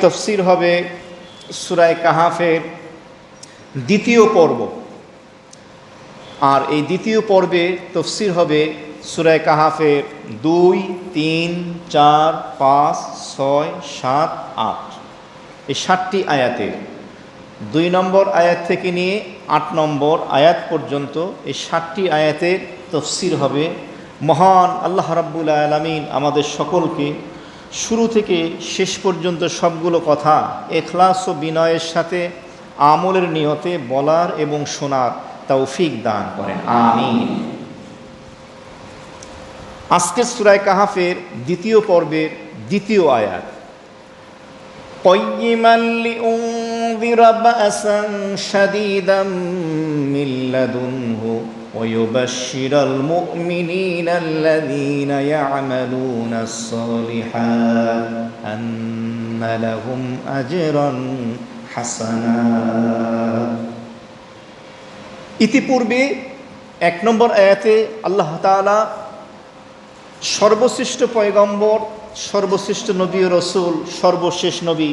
তফসির হবে সূরা কাহাফের দ্বিতীয় পর্ব। আর এই দ্বিতীয় পর্বে তফসির হবে সূরা কাহাফের 2, 3, 4, 5, 6, 7, 8 এই 7টি আয়াতের 2 নম্বর আয়াত থেকে নিয়ে 8 নম্বর আয়াত পর্যন্ত এই 7টি আয়াতের তফসির হবে। মহান আল্লাহ রাব্বুল আলামিন আমাদের সকলকে শুরু থেকে শেষ পর্যন্ত সবগুলো কথা ইখলাস ও বিনয়ের সাথে আমলের নিয়তে বলার এবং শোনার তৌফিক দান করেন, আমিন। আজকের সূরা কাহাফের দ্বিতীয় পর্বের দ্বিতীয় আয়াত, قيما لأنذر بأسا شديدا من لدنه ويبشر المؤمنين الذين يعملون الصالحات أن لهم أجرا حسنا। ইতিপূর্বে 1 নম্বর আয়াতে আল্লাহ তাআলা সর্বশ্রেষ্ঠ পয়গম্বর, সর্বশ্রেষ্ঠ নবী ও রসুল, সর্বশেষ নবী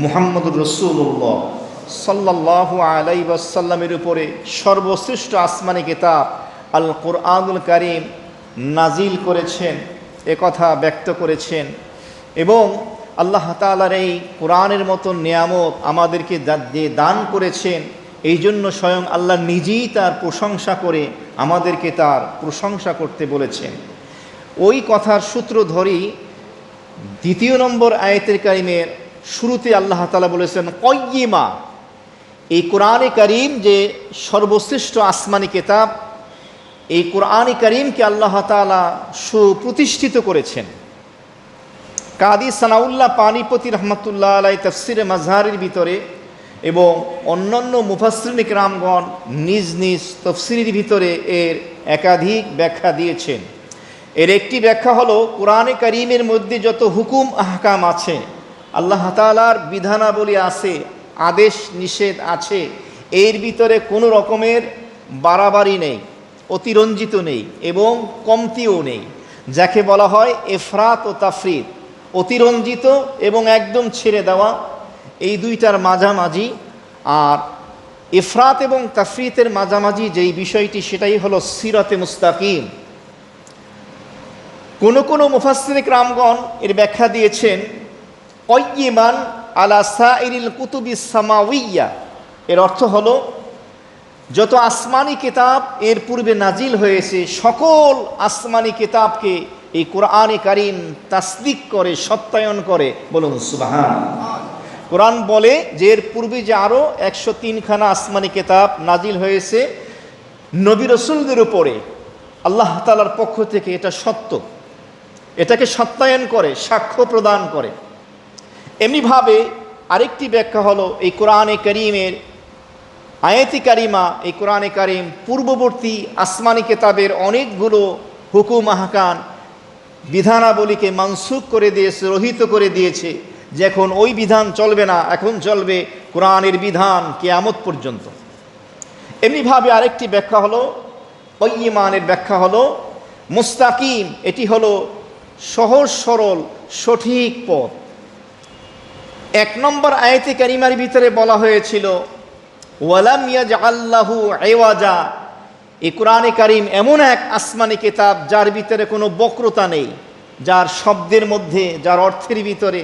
মুহাম্মদুর রাসূলুল্লাহ সাল্লাল্লাহু আলাইহি ওয়াসাল্লামের উপরে সর্বশ্রেষ্ঠ আসমানি কিতাব আল কুরআনুল কারীম নাজিল করেছেন, একথা ব্যক্ত করেছেন। এবং আল্লাহ তাআলার এই কোরআনের মতো নিয়ামত আমাদেরকে যে দান করেছেন, এই জন্য স্বয়ং আল্লাহ নিজেই তার প্রশংসা করে আমাদেরকে তার প্রশংসা করতে বলেছেন। ওই কথার সূত্র ধরেই 2 নম্বর আয়াতের কারিমের শুরুতে আল্লাহ তাআলা বলেছেন কয়্যিমা। এই কোরআনে কারীম যে সর্বশ্রেষ্ঠ আসমানি কিতাব, এই কোরআনে কারীমকে আল্লাহ তাআলা সুপ্রতিষ্ঠিত করেছেন। কাদি সানাউল্লাহ পানিপতি রহমতুল্লাহ আলাই তাফসিরে মাজহারের ভিতরে এবং অন্যান্য মুফাসসিরিন কিরামগণ নিজ নিজ তাফসিরের ভিতরে এর একাধিক ব্যাখ্যা দিয়েছেন। এর একটি ব্যাখ্যা হলো, কোরআনে কারীমের মধ্যে যত হুকুম আহকাম আছে, আল্লাহ তাআলার বিধানাবলী আছে, আদেশ নিষেধ আছে, এর ভিতরে কোনো রকমের বাড়াবাড়ি নেই, অতিরঞ্জিত নেই এবং কমতিও নেই। যাকে বলা হয় ইফরাত ও তাফরিত, অতিরঞ্জিত এবং একদম ছেড়ে দেওয়া, এই দুইটার মাঝামাঝি। আর ইফরাত এবং তাফরিতের মাঝামাঝি যেই বিষয়টি, সেটাই হলো সিরাতে মুস্তাকিম। কোনো মুফাসসিরিন কিরামগণ এর ব্যাখ্যা দিয়েছেন কয়্যিমান আলা সাইরিল কুতুবিস সামাউইয়া। এর অর্থ হলো, যত আসমানি কিতাব এর পূর্বে নাজিল হয়েছে, সকল আসমানি কিতাবকে এই কোরআনে কারীম তাসদিক করে, সত্যায়ন করে। বলুন সুবহানাল্লাহ। কোরআন বলে যে এর পূর্বে যে আরও 103খানা আসমানি কিতাব নাজিল হয়েছে নবী রাসূলদের উপরে, আল্লাহ তাআলার পক্ষ থেকে এটা সত্য, এটাকে সত্যায়ন করে, সাক্ষ্য প্রদান করে। এমনিভাবে আরেকটি ব্যাখ্যা হলো, এই কোরআনে কারীমের আয়াতে কারিমা, এই কোরআনে কারীম পূর্ববর্তী আসমানি কিতাবের অনেকগুলো হুকুম আহকাম বিধানাবলীকে মানসুখ করে দিয়েছে, রহিত করে দিয়েছে, যে এখন ওই বিধান চলবে না, এখন চলবে কোরআনের বিধান কিয়ামত পর্যন্ত। এমনিভাবে আরেকটি ব্যাখ্যা হলো, কয়্যিমানের ব্যাখ্যা হলো মুস্তাকিম, এটি হলো সহজ সরল সঠিক পথ। 1 নম্বর আয়াতে কারিমার ভিতরে বলা হয়েছিল ওয়ালাম ইয়াজআল্লাহু ইওয়াজা। এই কোরআনে কারীম এমন এক আসমানি কিতাব যার ভিতরে কোনো বক্রতা নেই, যার শব্দের মধ্যে, যার অর্থের ভিতরে,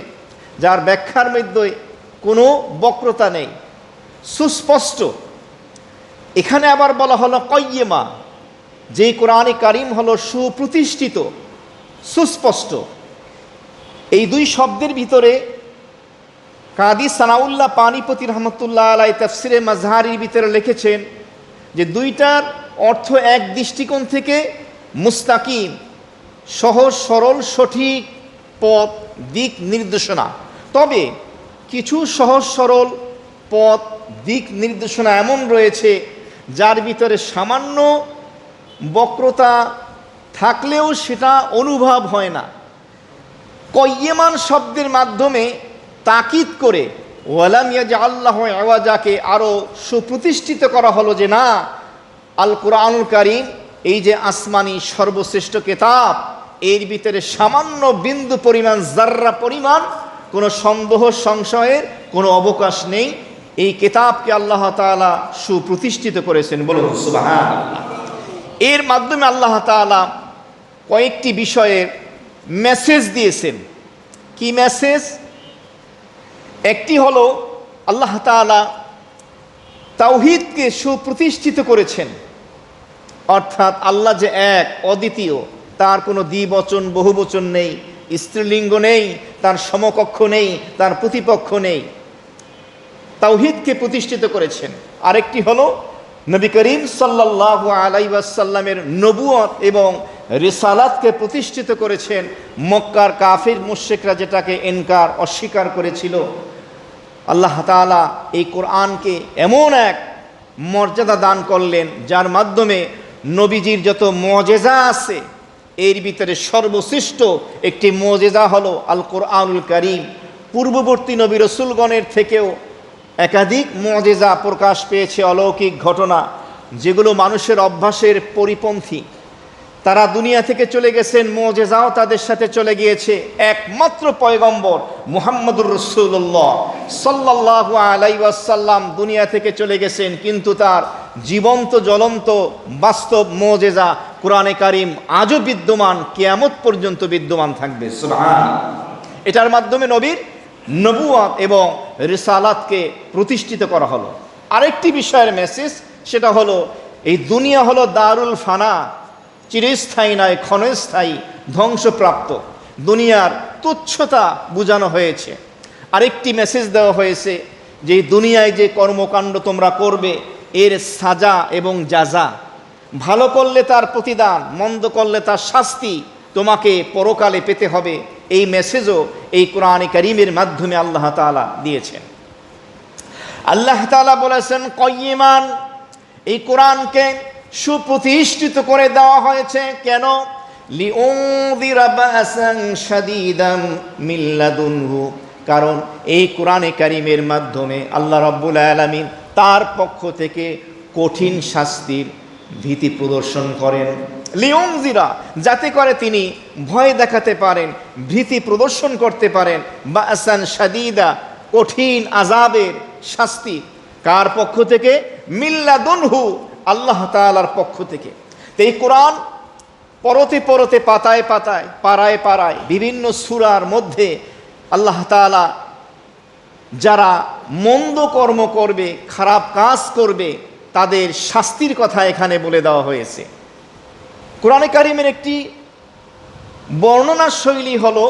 যার ব্যাখ্যার মধ্যে কোনো বক্রতা নেই, সুস্পষ্ট। এখানে আবার বলা হলো কয়্যিমা, যে কোরআনে কারীম হলো সুপ্রতিষ্ঠিত, সুস্পষ্ট। এই 2 শব্দের ভিতরে কাদি সানাউল্লাহ পানিপতি রহমতুল্লাহ আলাই তাফসিরে মাজহারির ভিতরে লিখেছেন যে দুইটার অর্থ এক দৃষ্টিকোণ থেকে মুস্তাকিম, সহজ সরল সঠিক পথ, দিক নির্দেশনা। তবে কিছু সহজ সরল পথ, দিক নির্দেশনা এমন রয়েছে যার ভিতরে সামান্য বক্রতা থাকলেও সেটা অনুভব হয় না। কয়্যিমান শব্দের মাধ্যমে তাকিদ করে ওয়ালাম ইয়াজআল্লাহু ইওয়াজাকে আরও সুপ্রতিষ্ঠিত করা হলো, যে না, আল কুরআনুল কারীম এই যে আসমানি সর্বশ্রেষ্ঠ কিতাব, এর ভিতরে সামান্য বিন্দু পরিমাণ, জাররা পরিমাণ কোনো সন্দেহ সংশয়ের কোনো অবকাশ নেই। এই কিতাবকে আল্লাহ তাআলা সুপ্রতিষ্ঠিত করেছেন, বলুন সুবহানাল্লাহ। এর মাধ্যমে আল্লাহ তাআলা কয়েকটি বিষয়ের মেসেজ দিয়েছেন। কি মেসেজ? একটি হলো আল্লাহ তাআলা তাওহীদকে সুপ্রতিষ্ঠিত করেছেন, অর্থাৎ আল্লাহ যে এক, অদ্বিতীয়, তার কোনো দ্বিবচন বহুবচন নেই, স্ত্রীলিঙ্গ নেই, তার সমকক্ষ নেই, তার প্রতিপক্ষ নেই। তাওহীদকে প্রতিষ্ঠিত করেছেন। আরেকটি হলো নবী করিম সাল্লাল্লাহু আলাইহি ওয়াসাল্লামের নবুয়ত এবং রিসালাতকে প্রতিষ্ঠিত করেছেন। মক্কার কাফির মুশরিকরা যেটাকে ইনকার, অস্বীকার করেছিল, আল্লাহ তাআলা এই কোরআনকে এমন এক মর্যাদা দান করলেন যার মাধ্যমে নবীজির যত মুজিজা আছে এর ভিতরে সর্বশ্রেষ্ঠ একটি মুজিজা হলো আল কোরআনুল কারীম। পূর্ববর্তী নবী রাসূলগণের থেকেও একাধিক মুজিজা প্রকাশ পেয়েছে, অলৌকিক ঘটনা যেগুলো মানুষের অভ্যাসের পরিপন্থী। তারা দুনিয়া থেকে চলে গেছেন, মুজিজাও তাদের সাথে চলে গিয়েছে। একমাত্র পয়গম্বর মুহাম্মদুর রাসূলুল্লাহ সাল্লাল্লাহু আলাইহি ওয়াসাল্লাম দুনিয়া থেকে চলে গেছেন, কিন্তু তার জীবন্ত জ্বলন্ত বাস্তব মুজিজা কোরআনে কারীম আজও বিদ্যমান, কিয়ামত পর্যন্ত বিদ্যমান থাকবে। সুবহানাল্লাহ। এটার মাধ্যমে নবীর নবুয়ত এবং রিসালাতকে প্রতিষ্ঠিত করা হলো। আরেকটি বিষয়ের মেসেজ, সেটা হলো এই দুনিয়া হলো দারুল ফানা, চিরস্থায়ী নয়, ক্ষণস্থায়ী, ধ্বংসপ্রাপ্ত। দুনিয়ার তুচ্ছতা বোঝানো হয়েছে। আরেকটি মেসেজ দেওয়া হয়েছে যে এই দুনিয়ায় যে কর্মকাণ্ড তোমরা করবে এর সাজা এবং জাযা, ভালো করলে তার প্রতিদান, মন্দ করলে তার শাস্তি তোমাকে পরকালে পেতে হবে। এই মেসেজও এই কোরআনে কারীমের মাধ্যমে আল্লাহ তাআলা দিয়েছেন। আল্লাহ তাআলা বলেছেন কাইয়িমান, এই কোরআনকে সুপ্রতিষ্ঠিত করে দেওয়া হয়েছে। কেন? লিউনযিরা বাসান শাদীদান মিন লাদুনহু, কারণ এই কোরআনে কারীমের মাধ্যমে আল্লাহ রাব্বুল আলামিন তার পক্ষ থেকে কঠিন শাস্তির ভীতি প্রদর্শন করেন। লিউনযিরা, যাতে করে তিনি ভয় দেখাতে পারেন, ভীতি প্রদর্শন করতে পারেন। বাসান শাদীদা, কঠিন আযাবের শাস্তি। কার পক্ষ থেকে? মিন লাদুনহু, আল্লাহ তাআলার পক্ষ থেকে। তো এই কোরআন পরতে পরতে, পাতায় পাতায়, পাড়ায় পাড়ায়, বিভিন্ন সূরার মধ্যে আল্লাহ তাআলা যারা মন্দ কর্ম করবে, খারাপ কাজ করবে, তাদের শাস্তির কথা এখানে বলে দেওয়া হয়েছে। কোরআনে কারীমের একটি বর্ণনার শৈলী হলো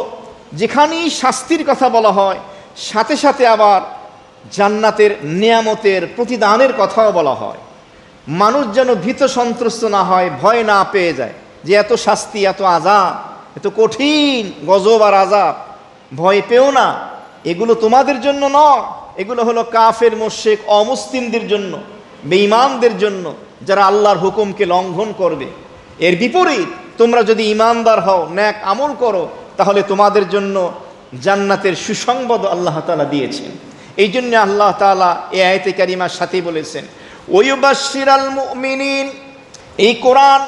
যেখানেই শাস্তির কথা বলা হয় সাথে সাথে আবার জান্নাতের নিয়ামতের প্রতিদানের কথাও বলা হয়। মানুষ যেন ভীত সন্ত্রস্ত না হয়, ভয় না পেয়ে যায় যে এত শাস্তি, এত আযাব, এত কঠিন গজব আর আযাব, ভয় পেও না, এগুলো তোমাদের জন্য নয়, এগুলো হলো কাফের, মুশরিক, অমুসলিমদের জন্য, বেঈমানদের জন্য, যারা আল্লাহর হুকুমকে লঙ্ঘন করবে। এর বিপরীত তোমরা যদি ঈমানদার হও, নেক আমল করো, তাহলে তোমাদের জন্য জান্নাতের সুসংবাদ আল্লাহ তাআলা দিয়েছেন। এই জন্য আল্লাহ তাআলা এই আয়াতে কারিমার সাথে বলেছেন ওয়ায়ুবাশশিরাল মুমিনিন, এই কোরআন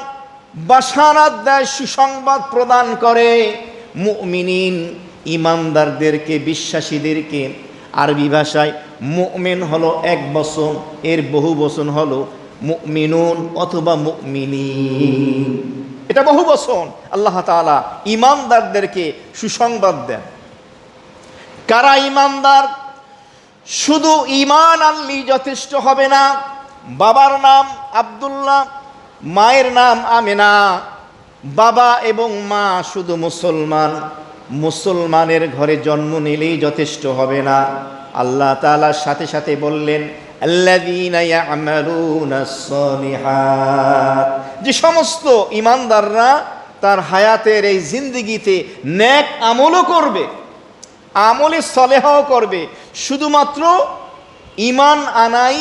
বাশারাত দেয়, সুসংবাদ প্রদান করে মুমিনিন, ঈমানদারদেরকে, বিশ্বাসীদেরকে। আরবি ভাষায় মুমিন হলো এক বচন, এর বহু বচন হলো মুমিনুন অথবা মুমিনিন, এটা বহু বচন। আল্লাহ তাআলা ঈমানদারদেরকে সুসংবাদ দেন। কারা ঈমানদার? শুধু ঈমান আনলেই যথেষ্ট হবে না। বাবার নাম আব্দুল্লাহ, মায়ের নাম আমেনা, বাবা এবং মা শুধু মুসলমান, মুসলমানের ঘরে জন্ম নিলেই যথেষ্ট হবে না। আল্লাহ তাআলার সাথে সাথে বললেন আল্লাযীনা ইয়া'মালুনাস সালিহাত, যে সমস্ত ঈমানদাররা তার হায়াতের এই জিন্দেগিতে নেক আমলও করবে, আমলে সলেহাও করবে। শুধুমাত্র ঈমান আনাই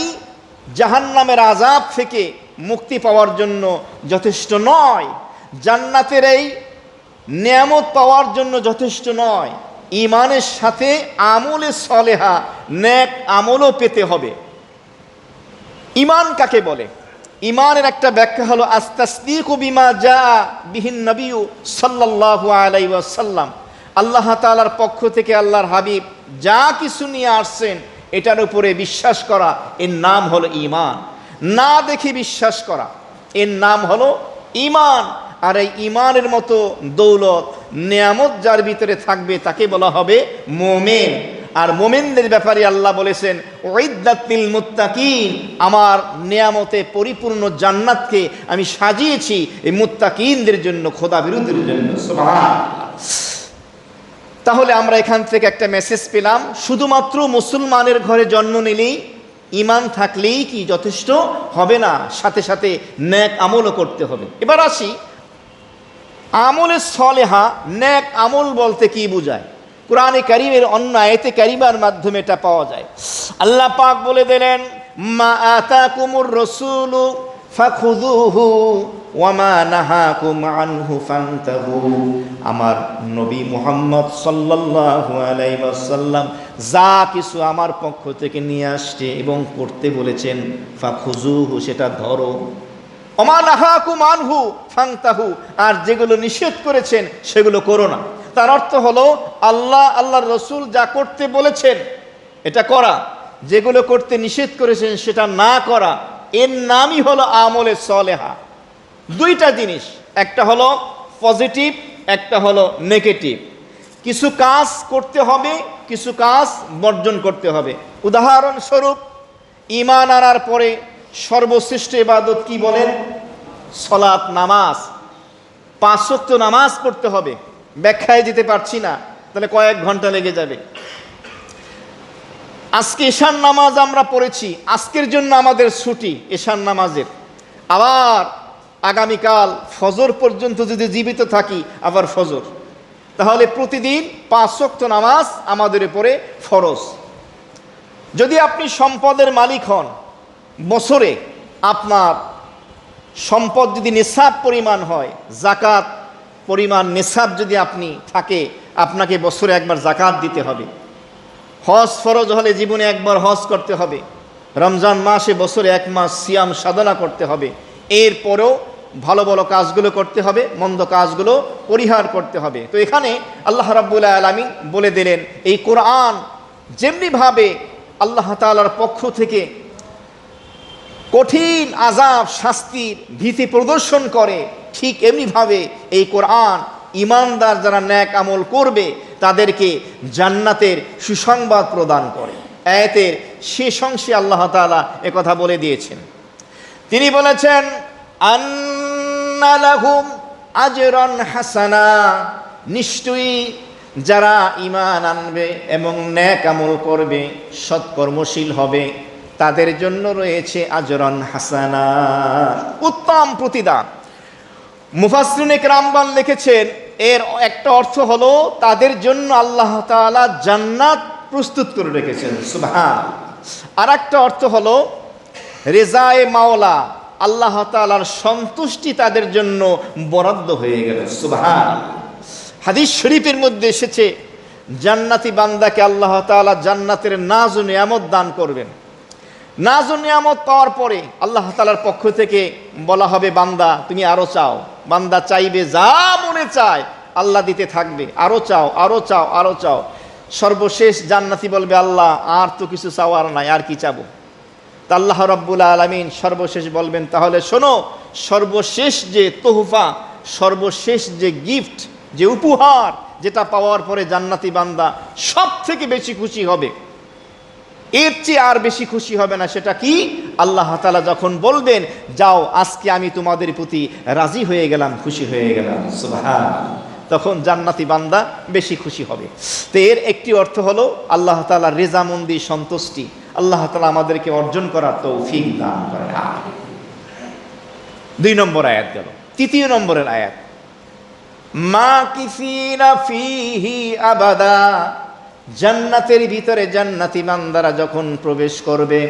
জাহান্নামের আযাব থেকে মুক্তি পাওয়ার জন্য যথেষ্ট নয়, জান্নাতের এই নিয়ামত পাওয়ার জন্য যথেষ্ট নয়, ঈমানের সাথে আমলে সলেহা, নেক আমলও পেতে হবে। ঈমান কাকে বলে? ঈমানের একটা ব্যাখ্যা হলো আস্তাসদীকু বিমা জাআ বিহিন নবী সাল্লাল্লাহু আলাইহি ওয়াসাল্লাম, আল্লাহ তাআলার পক্ষ থেকে আল্লাহর হাবিব যা কিছু নিয়ে আসছেন এটার উপরে বিশ্বাস করা, এর নাম হলো ঈমান। না দেখে বিশ্বাস করা, এর নাম হলো ঈমান। আর এই ঈমানের মতো দৌলত নিয়ামত যার ভিতরে থাকবে তাকে বলা হবে মুমিন। আর মুমিনদের ব্যাপারে আল্লাহ বলেছেন উইদ্দাত লিল মুত্তাকিন, আমার নিয়ামতে পরিপূর্ণ জান্নাতকে আমি সাজিয়েছি এই মুত্তাকিনদের জন্য, খোদা বিরোধীদের জন্য। সুবহানাল্লাহ। তাহলে আমরা এখান থেকে একটা মেসেজ পেলাম, শুধুমাত্র মুসলমানের ঘরে জন্ম নিলেই, ঈমান থাকলেই কি যথেষ্ট হবে না, সাথে সাথে নেক আমলও করতে হবে। এবার আসি আমলে সলেহা। নেক আমল বলতে কি বোঝায়? কুরআনে কারীমের অন্য আয়াতে কারিমার মাধ্যমে এটা পাওয়া যায়। আল্লাহ পাক বলে দিলেন, মা আতাকুমুর রাসূলু ফাখুযুহু ওয়া মা নাহাকুম আনহু ফান্তাহু। আমার নবী মুহাম্মদ সাল্লাল্লাহু আলাইহি ওয়াসাল্লাম যা কিছু আমার পক্ষ থেকে নিয়ে আসছে এবং করতে বলেছেন, ফাখুযুহু সেটা ধরো, ওয়া মা নাহাকুম আনহু ফান্তাহু আর যেগুলো নিষেধ করেছেন সেগুলো করো না। তার অর্থ হলো আল্লাহ আল্লাহর রসুল যা করতে বলেছেন এটা করা, যেগুলো করতে নিষেধ করেছেন সেটা না করা। এর নামই হলো আমলে সলেহা। দুইটা জিনিস, একটা হলো পজিটিভ, একটা হলো নেগেটিভ। কিছু কাজ করতে হবে, কিছু কাজ বর্জন করতে হবে। উদাহরণস্বরূপ ঈমান আনার পরে সর্বশ্রেষ্ঠ ইবাদত কি বলেন? সালাত, নামাজ। 5 ওয়াক্ত নামাজ পড়তে হবে। ব্যাখ্যায় যেতে পারছি না, তাহলে কয়েক ঘন্টা লেগে যাবে। আজকে ঈশার নামাজ আমরা পড়েছি, আজকের জন্য আমাদের ছুটি ঈশার নামাজের। আবার আগামীকাল ফজর পর্যন্ত যদি জীবিত থাকি আবার ফজর। তাহলে প্রতিদিন 5 ওয়াক্ত নামাজ আমাদের উপরে ফরজ। যদি আপনি সম্পদের মালিক হন, বছরে আপনার সম্পদ যদি নিসাব পরিমাণ হয়, জাকাত পরিমাণ নিসাব যদি আপনি থাকে, আপনাকে বছরে একবার জাকাত দিতে হবে। হজ ফরজ হলে জীবনে একবার হজ করতে হবে। রমজান মাসে বছরে 1 মাস সিয়াম সাধনা করতে হবে। এরপরেও ভালো ভালো কাজগুলো করতে হবে, মন্দ কাজগুলো পরিহার করতে হবে। তো এখানে আল্লাহ রাব্বুল আলামিন বলে দিলেন, এই কোরআন যেমনিভাবে আল্লাহ তাআলার পক্ষ থেকে কঠিন আযাব শাস্তির ভীতি প্রদর্শন করে, ঠিক এমনিভাবে এই কোরআন ঈমানদার যারা নেক আমল করবে তাদেরকে জান্নাতের সুসংবাদ প্রদান করে। আয়াতের শেষ অংশে আল্লাহ তাআলা একথা বলে দিয়েছেন। তিনি বলেছেন, আন্না লাহুম আজরান হাসানা, নিশ্চয়ই যারা ঈমান আনবে এবং নেক আমল করবে, সৎকর্মশীল হবে, তাদের জন্য রয়েছে আজরান হাসানা, উত্তম প্রতিদান। মুফাসসিরিনে কেরামগণ লিখেছেন, এর একটা অর্থ হলো তাদের জন্য আল্লাহ তাআলা জান্নাত প্রস্তুত করে রেখেছেন। সুবহানাল্লাহ। আর একটা অর্থ হলো রেজায়ে মাওলা, আল্লাহ তাআলার সন্তুষ্টি তাদের জন্য বরাদ্দ হয়ে গেল। সুবহানাল্লাহ। হাদিস শরীফের মধ্যে এসেছে, জান্নাতি বান্দাকে আল্লাহ তাআলা জান্নাতের নাজ ও নিয়ামত দান করবেন। নাজ ও নিয়ামত পাওয়ার পরে আল্লাহ তাআলার পক্ষ থেকে বলা হবে, বান্দা তুমি আরো চাও। বান্দা চাইবে, যা মনে চায় আল্লাহ দিতে থাকবে, আরো চাও, আরো চাও, আরো চাও। সর্বশেষ জান্নাতি বলবে, আল্লাহ আর তো কিছু চাওয়ার নাই, আর কি চাবো? তা আল্লাহ রাব্বুল আলামিন সর্বশেষ বলবেন, তাহলে শোনো, সর্বশেষ যে তোহফা, সর্বশেষ যে গিফট, যে উপহার, যেটা পাওয়ার পরে জান্নাতি বান্দা সব থেকে বেশি খুশি হবে, এর চেয়ে আর বেশি খুশি হবে না, সেটা কি? আল্লাহ তাআলা যখন বলবেন, যাও আজকে আমি তোমাদের প্রতি রাজি হয়ে গেলাম, খুশি হয়ে গেলাম। সুবহানাল্লাহ। তখন জান্নাতি বান্দা বেশি খুশি হবে। তো এর একটি অর্থ হলো আল্লাহ তাআলার রেজামন্দি, সন্তুষ্টি আল্লাহ তাআলা আমাদেরকে অর্জন করার তৌফিক দান করেন। 2 নম্বর আয়াত গেল। 3 নম্বরের আয়াত, মাকিসিনা ফিহি আবাদা, জান্নাতের ভিতরে জান্নাতি বান্দারা যখন প্রবেশ করবে,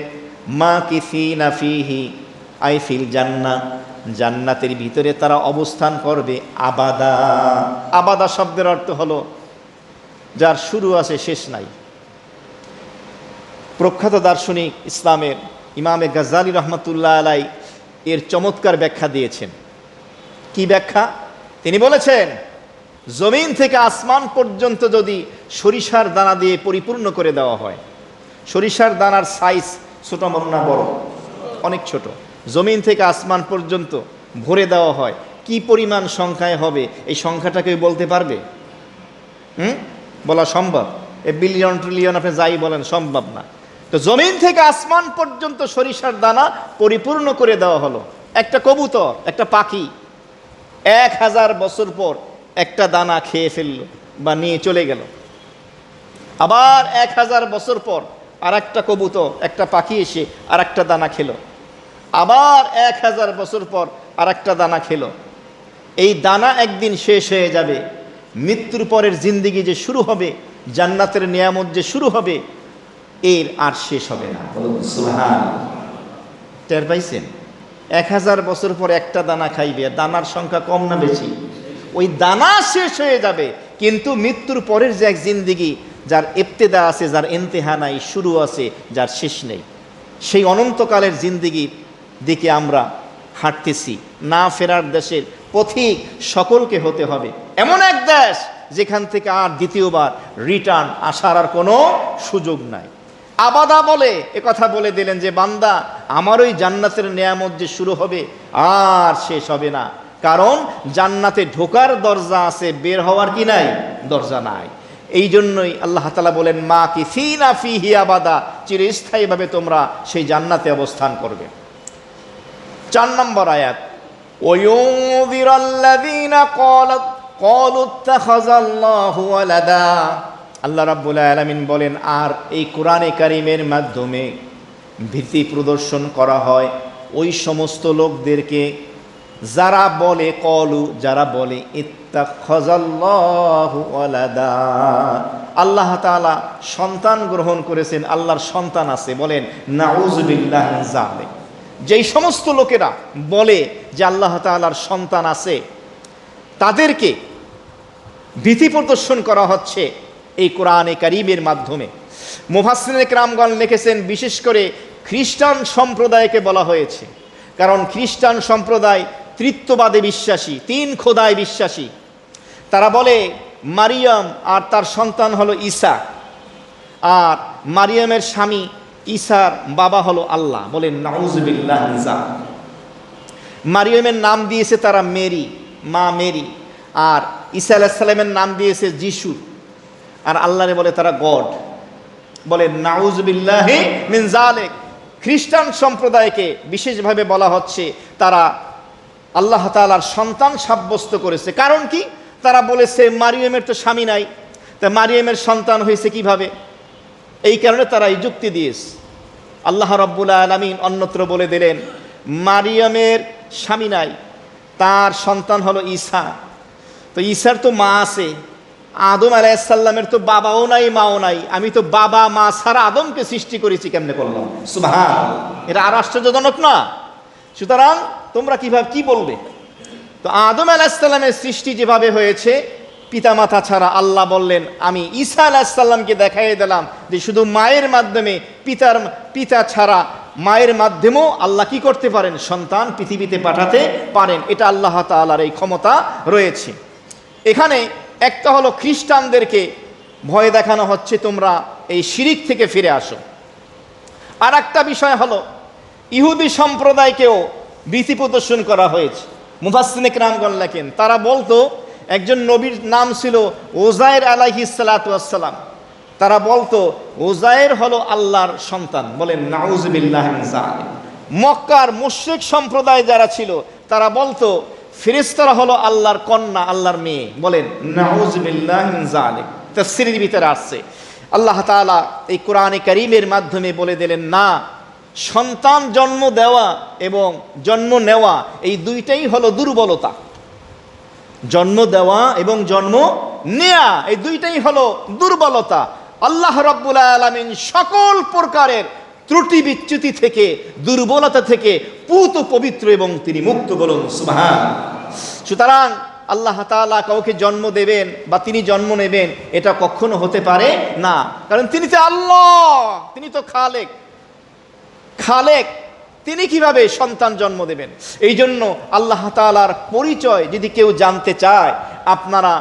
মাকিসিনা ফিহি আই ফিল জান্নাহ, জান্নাতের ভিতরে তারা অবস্থান করবে আবাদা। আবাদা শব্দের অর্থ হলো যার শুরু আছে শেষ নাই। প্রখ্যাত দার্শনিক ইসলামের ইমামে গাজ্জালী রহমতুল্লাহ আলাই এর চমৎকার ব্যাখ্যা দিয়েছেন। কি ব্যাখ্যা? তিনি বলেছেন, জমিন থেকে আসমান পর্যন্ত যদি সরিষার দানা দিয়ে পরিপূর্ণ করে দেওয়া হয়, সরিষার দানার সাইজ ছোট না বড়? অনেক ছোট। জমিন থেকে আসমান পর্যন্ত ভরে দেওয়া হয়, কি পরিমাণ সংখ্যায় হবে এই সংখ্যাটা কেউ বলতে পারবে? বলা সম্ভব? এ বিলিয়ন ট্রিলিয়ন আপনি যাই বলেন, সম্ভব না। তো জমিন থেকে আসমান পর্যন্ত সরিষার দানা পরিপূর্ণ করে দেওয়া হলো। একটা কবুতর, একটা পাখি 1000 বছর পর একটা দানা খেয়ে ফেললো বা নিয়ে চলে গেল। আবার 1000 বছর পর আর একটা কবুতর, একটা পাখি এসে আর একটা দানা খেলো। আবার 1000 বছর পর আর একটা দানা খেলো। এই দানা একদিন শেষ হয়ে যাবে। মৃত্যুর পরের জিন্দিগি যে শুরু হবে, জান্নাতের নিয়ামত যে শুরু হবে, এর আর শেষ হবে না। সুবহানাল্লাহ। টের পাইছেন? 1000 বছর পর একটা দানা খাইবে। দানার সংখ্যা কম না বেশি? ওই দানা শেষ হয়ে যাবে, কিন্তু মৃত্যুর পরের যে এক জিন্দিগি, যার ইবতিদা আছে, যার ইন্তেহা নাই, শুরু আছে, যার শেষ নেই, সেই অনন্তকালের জিন্দিগির দিকে আমরা হাঁটতেছি। না ফেরার দেশের পথিক সকলকে হতে হবে। এমন এক দেশ যেখান থেকে আর দ্বিতীয়বার রিটার্ন আসার আর কোনো সুযোগ নাই। আবাদা বলে কথা বলে দিলেন যে বান্দা, আমার ওই জান্নাতের নিয়ামত যে শুরু হবে আর শেষ হবে না। কারণ জান্নাতে ঢোকার দরজা আছে, বের হওয়ার কি নাই? দরজা নাই। এই জন্যই আল্লাহ তাআলা বলেন, মা কি ফিনা ফিহি আবাদা, চিরস্থায়ীভাবে তোমরা সেই জান্নাতে অবস্থান করবে। 4 নম্বর আয়াত, ওয়ায়ুযিরাল্লাযীনা ক্বালু ইত্তাখাযাল্লাহু ওয়ালাদা। আল্লাহ রাব্বুল আলামিন বলেন, আর এই কোরআনে কারীমের মাধ্যমে ভীতি প্রদর্শন করা হয় ওই সমস্ত লোকদেরকে যারা বলে, কলু, যারা বলে ইত্তাখাযাল্লাহু ওয়ালাদা, আল্লাহ তাআলা সন্তান গ্রহণ করেছেন, আল্লাহর সন্তান আছে। বলেন নাউযু বিল্লাহি মিন যালিক। যেই সমস্ত লোকেরা বলে যে আল্লাহ তাআলার সন্তান আছে, তাদেরকে ভীতি প্রদর্শন করা হচ্ছে এই কোরআনে কারীমের মাধ্যমে। মুফাসসিরিনে কেরামগণ লিখেছেন, বিশেষ করে খ্রিস্টান সম্প্রদায়কে বলা হয়েছে, কারণ খ্রিস্টান সম্প্রদায় তৃত্ববাদে বিশ্বাসী, 3 খোদায় বিশ্বাসী। তারা বলে মারিয়াম আর তার সন্তান হলো ঈসা, আর মারিয়ামের স্বামী ঈসার বাবা হলো আল্লাহ। বলেন নাউযু বিল্লাহি মিন যালিক। মারিয়ামের নাম দিয়েছে তারা মেরি, মা মেরি, আর ঈসা আলাইহিস সালামের নাম দিয়েছে যিশু, আর আল্লাহরে বলে তারা গড। বলেন নাউযু বিল্লাহি মিন যালিক। খ্রিস্টান সম্প্রদায়কে বিশেষভাবে বলা হচ্ছে তারা আল্লাহ তাআলার সন্তান সাব্যস্ত করেছে। কারণ কি? তারা বলেছে মারিয়ামের তো স্বামী নাই, তা মারিয়ামের সন্তান হয়েছে কিভাবে? এই কারণে তারা এই যুক্তি দিয়েছে। আল্লাহ রাব্বুল আলামিন অন্যত্র বলে দিলেন, মারিয়ামের স্বামী নাই, তার সন্তান হলো ঈসা। তো ঈসার তো মা আছে, আদম আলাইহিস সালামের তো বাবাও নাই, মাও নাই। আমি তো বাবা মা ছাড়া আদমকে সৃষ্টি করেছি, কেমনে করলাম? সুবহানাল্লাহ। এটা আর আশ্চর্যজনক না? সুতরাং তোমরা কিভাবে কি বলবে? তো আদম আলাইহিস সালামের সৃষ্টি যেভাবে হয়েছে পিতামাতা ছাড়া, আল্লাহ বললেন আমি ঈসা আলাইহিস সালামকে দেখাইয়ে দিলাম যে শুধু মায়ের মাধ্যমে, পিতা ছাড়া মায়ের মাধ্যমেও আল্লাহ কি করতে পারেন? সন্তান পৃথিবীতে পাঠাতে পারেন। এটা আল্লাহ তাআলার এই ক্ষমতা রয়েছে। এখানে একটা হলো খ্রিস্টানদেরকে ভয় দেখানো হচ্ছে, তোমরা এই শিরিক থেকে ফিরে আসো। আর একটা বিষয় হলো ইহুদি সম্প্রদায়কেও ভীতি প্রদর্শন করা হয়েছে। মুফাসসিরিনে কেরামগণ লেখেন, তারা বলতো একজন নবীর নাম ছিল উযায়ের আলাইহিস সালাতু ওয়াস সালাম। তারা বলতো উযায়ের হলো আল্লাহর সন্তান। বলেন নাউযু বিল্লাহি মিন যালিক। মক্কার মুশরিক সম্প্রদায় যারা ছিল তারা বলতো ফেরেশতারা হলো আল্লাহর কন্যা, আল্লাহর মেয়ে। বলেন নাউযু বিল্লাহি মিন যালিক। তাফসীরের ভিতরে আসছে আল্লাহ তাআলা এই কোরআনে কারীমের মাধ্যমে বলে দিলেন, না, সন্তান জন্ম দেওয়া এবং জন্ম নেওয়া এই দুইটাই হলো দুর্বলতা। জন্ম দেওয়া এবং জন্ম নেওয়া এই দুইটাই হলো দুর্বলতা। আল্লাহ রাব্বুল আলামিন সকল প্রকারের ত্রুটি বিচ্যুতি থেকে, দুর্বলতা থেকে পুত পবিত্র এবং তিনি মুক্ত। বলুন সুবহানাল্লাহ। সুতরাং আল্লাহ তাআলা কাউকে জন্ম দেবেন বা তিনি জন্ম নেবেন এটা কখনো হতে পারে না, কারণ তিনি তো আল্লাহ, তিনি তো খালেক। তিনি কিভাবে সন্তান জন্ম দেবেন? এই জন্য আল্লাহ তাআলার পরিচয় যদি কেউ জানতে চায়, আপনারা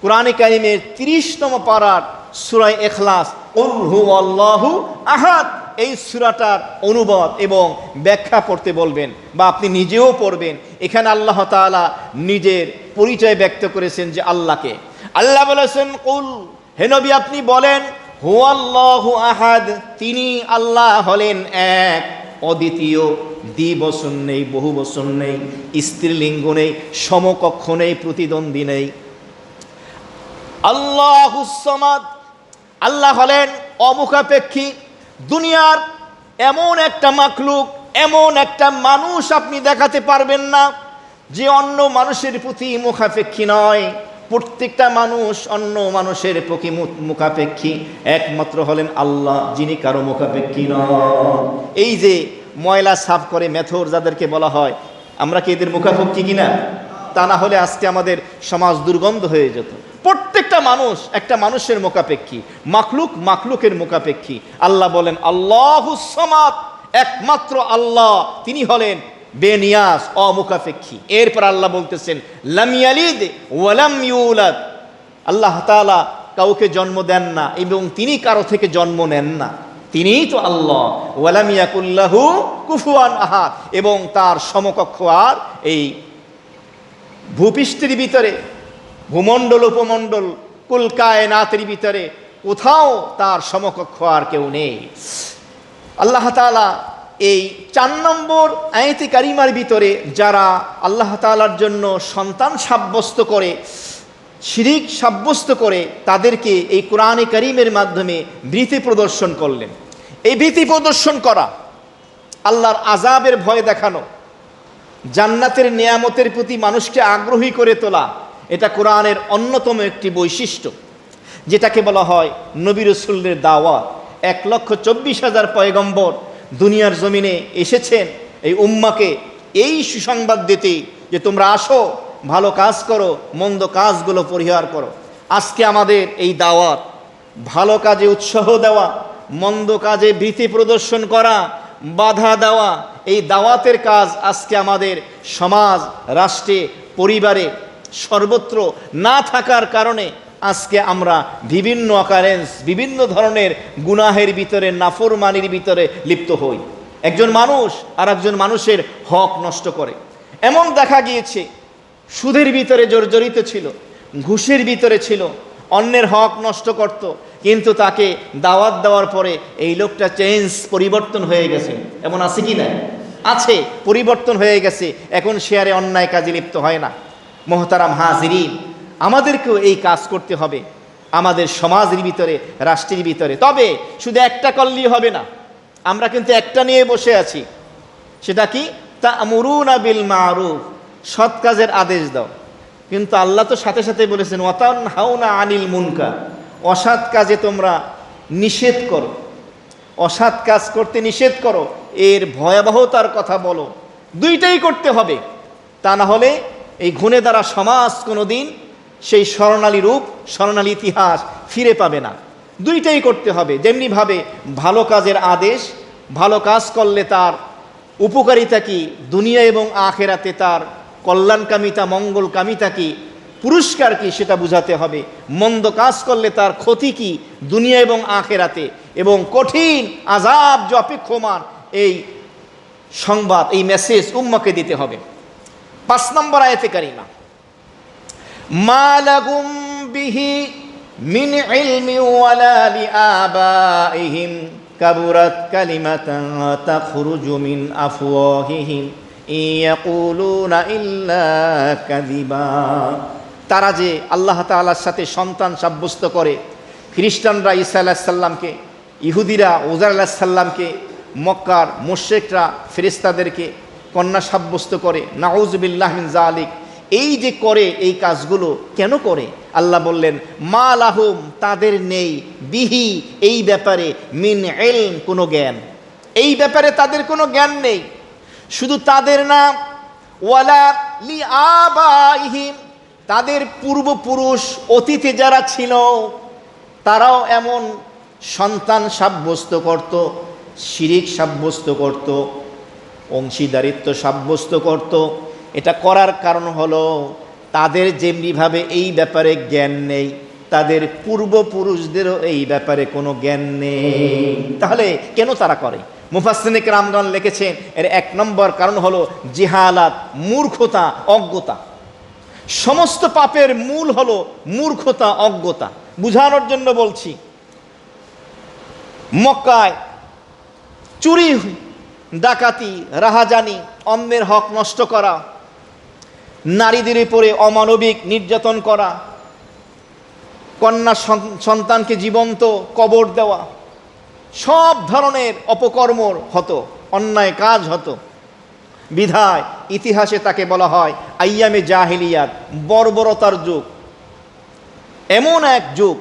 কোরআনে কারিমের 30তম পারার সূরা ইখলাস কুল হুয়াল্লাহু আহাদ, এই সূরাটার অনুবাদ এবং ব্যাখ্যা পড়তে বলবেন বা আপনি নিজেও পড়বেন। এখানে আল্লাহ তাআলা নিজের পরিচয় ব্যক্ত করেছেন যে আল্লাহকে। আল্লাহ বলেছেন কুল, হে নবী আপনি বলেন, হুয়াল্লাহু আহাদ, তিনি আল্লাহ হলেন এক, অদ্বিতীয়, দ্বিবচন নেই, বহু বচন নেই, স্ত্রীলিঙ্গ নেই, সমকক্ষ নেই, প্রতিদ্বন্দ্বী নেই। আল্লাহুস সামাদ, আল্লাহ হলেন অমুখাপেক্ষী। দুনিয়ার এমন একটা মাখলুক, এমন একটা মানুষ আপনি দেখাতে পারবেন না যে অন্য মানুষের প্রতি মুখাপেক্ষী নয়। প্রত্যেকটা মানুষ অন্য মানুষের প্রতি মুখাপেক্ষী, একমাত্র হলেন আল্লাহ, যিনি কারো মুখাপেক্ষী নন। এই যে ময়লা সাফ করে মেথর যাদেরকে বলা হয়, আমরা কি এদের মুখাপেক্ষী কিনা? তা না হলে আজকে আমাদের সমাজ দুর্গন্ধ হয়ে যেত। প্রত্যেকটা মানুষ একটা মানুষের মুখাপেক্ষী, মাখলুক মাখলুকের মুখাপেক্ষী। আল্লাহ বলেন আল্লাহুস সামাদ, একমাত্র আল্লাহ, তিনি হলেন বেনিয়াস, অমুখাপেক্ষী। এরপর আল্লাহ বলতেছেন লাম ইয়ালিদ ওয়া লাম ইউলাদ, আল্লাহ তাআলা কাউকে জন্ম দেন না এবং তিনি কারো থেকে জন্ম নেন না, তিনিই তো আল্লাহ। ওয়া লাম ইয়াকুল লাহু কুফুয়ান আহাদ, এবং তার সমকক্ষ আর এই ভূপৃষ্ঠের ভিতরে, ভূমণ্ডল উপমণ্ডল কুল কায়নাতের ভিতরে কোথাও তার সমকক্ষ আর কেউ নেই। আল্লাহ তাআলা এই 4 নম্বর আয়াতে কারিমার ভিতরে যারা আল্লাহ তাআলার জন্য সন্তান সাব্যস্ত করে, শিরিক সাব্যস্ত করে, তাদেরকে এই কোরআনে কারিমের মাধ্যমে ভীতি প্রদর্শন করলেন। এই ভীতি প্রদর্শন করা, আল্লাহর আযাবের ভয় দেখানো, জান্নাতের নিয়ামতের প্রতি মানুষকে আগ্রহী করে তোলা, এটা কোরআনের অন্যতম একটি বৈশিষ্ট্য, যেটাকে বলা হয় নবী রাসূলের দাওয়াত। 1,24,000 পয়গম্বর দুনিয়ার জমিনে এসেছেন এই উম্মাকে এই সুসংবাদ দিতে যে তোমরা আসো, ভালো কাজ করো, মন্দ কাজগুলো পরিহার করো। আজকে আমাদের এই দাওয়াত, ভালো কাজে উৎসাহ দেওয়া, মন্দ কাজে ভীতি প্রদর্শন করা, বাধা দেওয়া, এই দাওয়াতের কাজ আজকে আমাদের সমাজ, রাষ্ট্রে, পরিবারে সর্বত্র না থাকার কারণে আজকে আমরা বিভিন্ন অকারেন্স, বিভিন্ন ধরনের গুনাহের ভিতরে, নাফরমানির ভিতরে লিপ্ত হই। একজন মানুষ আর একজন মানুষের হক নষ্ট করে। এমন দেখা গিয়েছে সুদের ভিতরে জর্জরিত ছিল, ঘুষের ভিতরে ছিল, অন্যের হক নষ্ট করত, কিন্তু তাকে দাওয়াত দেওয়ার পরে এই লোকটা পরিবর্তন হয়ে গেছে। এমন আছে কি না? আছে, পরিবর্তন হয়ে গেছে, এখন শেয়ারে অন্যায় কাজে লিপ্ত হয় না। মোহতারাম হাজিরিন, আমাদেরকেও এই কাজ করতে হবে আমাদের সমাজের ভিতরে, রাষ্ট্রের ভিতরে। তবে শুধু একটা করলেই হবে না। আমরা কিন্তু একটা নিয়ে বসে আছি, সেটা কি? তা'মুরুনা বিল মা'রুফ, সৎ কাজের আদেশ দাও। কিন্তু আল্লাহ তো সাথে সাথে বলেছেন ওয়াতানহাউনা আনিল মুনকার, অসৎ কাজে তোমরা নিষেধ করো, অসৎ কাজ করতে নিষেধ করো, এর ভয়াবহতার কথা বলো। দুইটাই করতে হবে, তা না হলে এই গুণে দ্বারা সমাজ কোনোদিন সেই স্বর্ণালী রূপ, স্বর্ণালী ইতিহাস ফিরে পাবে না। দুইটাই করতে হবে। যেমনিভাবে ভালো কাজের আদেশ, ভালো কাজ করলে তার উপকারিতা কি দুনিয়া এবং আখেরাতে, তার কল্যাণকামিতা, মঙ্গলকামিতা কি, পুরস্কার কি, সেটা বুঝাতে হবে। মন্দ কাজ করলে তার ক্ষতি কি দুনিয়া এবং আখেরাতে, এবং কঠিন আযাব যে অপেক্ষমান, এই সংবাদ, এই মেসেজ উম্মাকে দিতে হবে। 5 নম্বর আয়াতে কারিমা, মা লাহুম বিহি মিন ইলমি ওয়ালা লিআবাইহিম কাবুরাত কালিমাতান তাখরুজু মিন আফওয়াহিহিম ইয়াকুলুনা ইল্লা কাযিবা। তারা যে আল্লাহ তাআলার সাথে সন্তান সাব্যস্ত করে, খ্রিস্টানরা ঈসা আলাইহিস সালামকে, ইহুদিরা উযার আলাইহিস সালামকে, মক্কার মুশরিকরা ফেরেশতাদেরকে কন্যা সাব্যস্ত করে, নাউযুবিল্লাহ মিন যালিক, এই যে করে, এই কাজগুলো কেন করে? আল্লাহ বললেন মা লাহুম, তাদের নেই, বিহি, এই ব্যাপারে, মিন ইলম, কোনো জ্ঞান, এই ব্যাপারে তাদের কোনো জ্ঞান নেই। শুধু তাদের না, ওয়ালা লিআবাইহিম, তাদের পূর্বপুরুষ অতীতে যারা ছিল তারাও এমন সন্তান সাব্যস্ত করত, শিরিক সাব্যস্ত করত, অংশীদারিত্ব সাব্যস্ত করত। এটা করার কারণ হলো তাদের যেমনিভাবে এই ব্যাপারে জ্ঞান নেই, তাদের পূর্বপুরুষদেরও এই ব্যাপারে কোনো জ্ঞান নেই। তাহলে কেন তারা করে? মুফাসসিরিনে কেরামগণ লিখেছেন এর 1 নম্বর কারণ হলো জিহালাত, মূর্খতা, অজ্ঞতা। সমস্ত পাপের মূল হলো মূর্খতা, অজ্ঞতা। বুঝানোর জন্য বলছি, মক্কায় চুরি, ডাকাতি, রাহাজানি, অন্যের হক নষ্ট করা, নারীদের উপরে অমানবিক নির্যাতন করা, কন্যা সন্তানকে জীবন্ত কবর দেওয়া, সব ধরনের অপকর্ম হতো, অন্যায় কাজ হতো। বিধায় ইতিহাসে তাকে বলা হয় আইয়ামে জাহিলিয়াত, বর্বরতার যুগ। এমন এক যুগ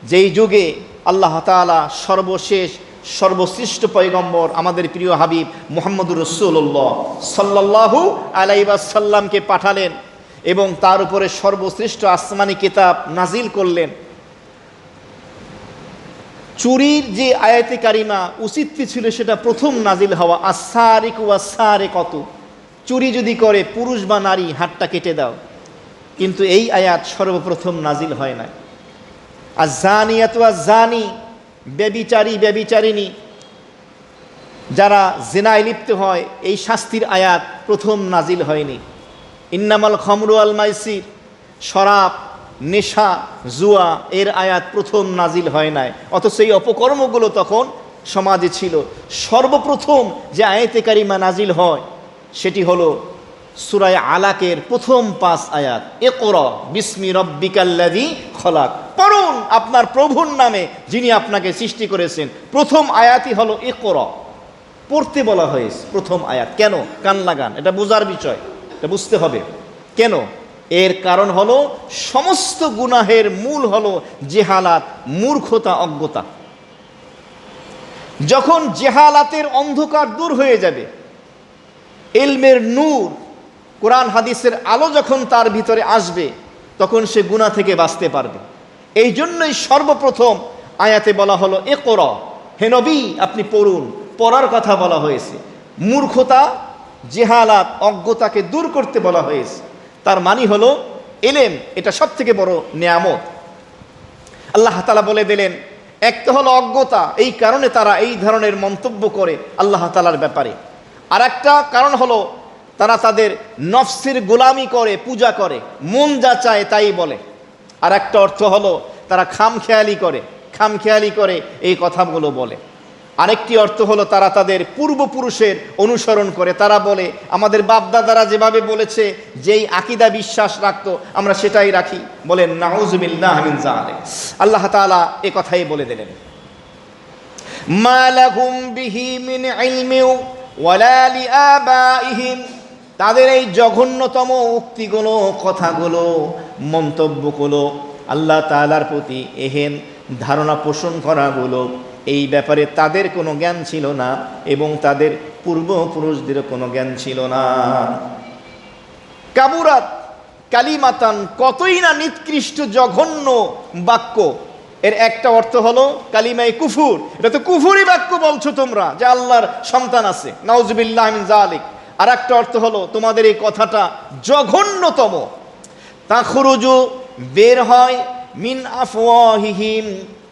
যেই যুগে আল্লাহ তাআলা সর্বশেষ সর্বশ্রেষ্ঠ পয়গম্বর আমাদের প্রিয় হাবিব মুহাম্মদুর রাসূলুল্লাহ সাল্লাল্লাহু আলাইহি ওয়াসাল্লামকে পাঠালেন এবং তার উপরে সর্বশ্রেষ্ঠ আসমানি কিতাব নাজিল করলেন। চুরির যে আয়াতে কারিমা উচিত ছিল সেটা প্রথম নাজিল হওয়া, আস-সারিকু ওয়াস-সারিকাতু, চুরি যদি করে পুরুষ বা নারী হাতটা কেটে দাও। কিন্তু এই আয়াত সর্বপ্রথম নাজিল হয় না। আজ-জানিয়াতু ওয়াজ-জানি, ব্যভিচারী ব্যভিচারিণী যারা জিনায় লিপ্ত হয়, এই শাস্তির আয়াত প্রথম নাজিল হয়নি। ইন্নামাল খামরু ওয়াল মাইসির, শরাব, নেশা, জুয়া, এর আয়াত প্রথম নাজিল হয় নাই। অথচ এই অপকর্মগুলো তখন সমাজে ছিল। সর্বপ্রথম যে আয়াতে কারিমা নাজিল হয় সেটি হলো সূরা আলাকের প্রথম 5 আয়াত, ইকরা বিসমি রাব্বিকাল্লাযী খলাক, পড়ুন আপনার প্রভুর নামে যিনি আপনাকে সৃষ্টি করেছেন। প্রথম আয়াতই হলো ইকরা, পড়তে বলা হয়েছে প্রথম আয়াত। কেন? কান লাগান, এটা বোঝার বিষয়, এটা বুঝতে হবে কেন। এর কারণ হলো সমস্ত গুনাহের মূল হলো জেহালাত, মূর্খতা, অজ্ঞতা। যখন জেহালাতের অন্ধকার দূর হয়ে যাবে, ইলমের নূর, কোরআন হাদিসের আলো যখন তার ভিতরে আসবে, তখন সে গুনাহ থেকে বাঁচতে পারবে। এই জন্যই সর্বপ্রথম আয়াতে বলা হলো ইকরা, হে নবী আপনি পড়ুন, পড়ার কথা বলা হয়েছে। মূর্খতা, জেহালাত, অজ্ঞতাকে দূর করতে বলা হয়েছে। তার মানে হলো ইলম, এটা সব থেকে বড় নিয়ামত। আল্লাহ তাআলা বলে দিলেন, এক তো হলো অজ্ঞতা, এই কারণে তারা এই ধরনের মন্তব্য করে আল্লাহ তাআলার ব্যাপারে। আর একটা কারণ হলো তারা তাদের নফসের গোলামি করে, পূজা করে, মন যা চায় তাই বলে। আর একটা অর্থ হলো তারা খামখেয়ালি করে এই কথাগুলো বলে। আরেকটি অর্থ হলো তারা তাদের পূর্বপুরুষের অনুসরণ করে। তারা বলে আমাদের বাপদাদারা যেভাবে বলেছে, যেই আকীদা বিশ্বাস রাখতো আমরা সেটাই রাখি। বলেন নাউযুবিল্লাহি মিন যালিক। আল্লাহ তাআলা এই কথাই বলে দিলেন, মা লাহুম বিহি মিন ইলমি ওয়ালা লিআবাইহিম, তাদের এই জঘন্যতম উক্তিগুলো, কথাগুলো, মন্তব্যগুলো, আল্লাহ তাআলার প্রতি এহেন ধারণা পোষণ করাগুলো, এই ব্যাপারে তাদের কোনো জ্ঞান ছিল না এবং তাদের পূর্বপুরুষদেরও কোনো জ্ঞান ছিল না। কাবুরাত কালিমাতান, কতই না নিকৃষ্ট জঘন্য বাক্য। এর একটা অর্থ হলো কালিমায়ে কুফুর, এটা তো কুফুরি বাক্য বলছো তোমরা যে আল্লাহর সন্তান আছে, নাউযুবিল্লাহি মিন যালিক। আর একটা অর্থ হলো তোমাদের এই কথাটা জঘন্যতম। তাখরুজু, বের হয়, মিন আফওয়াহিহিম,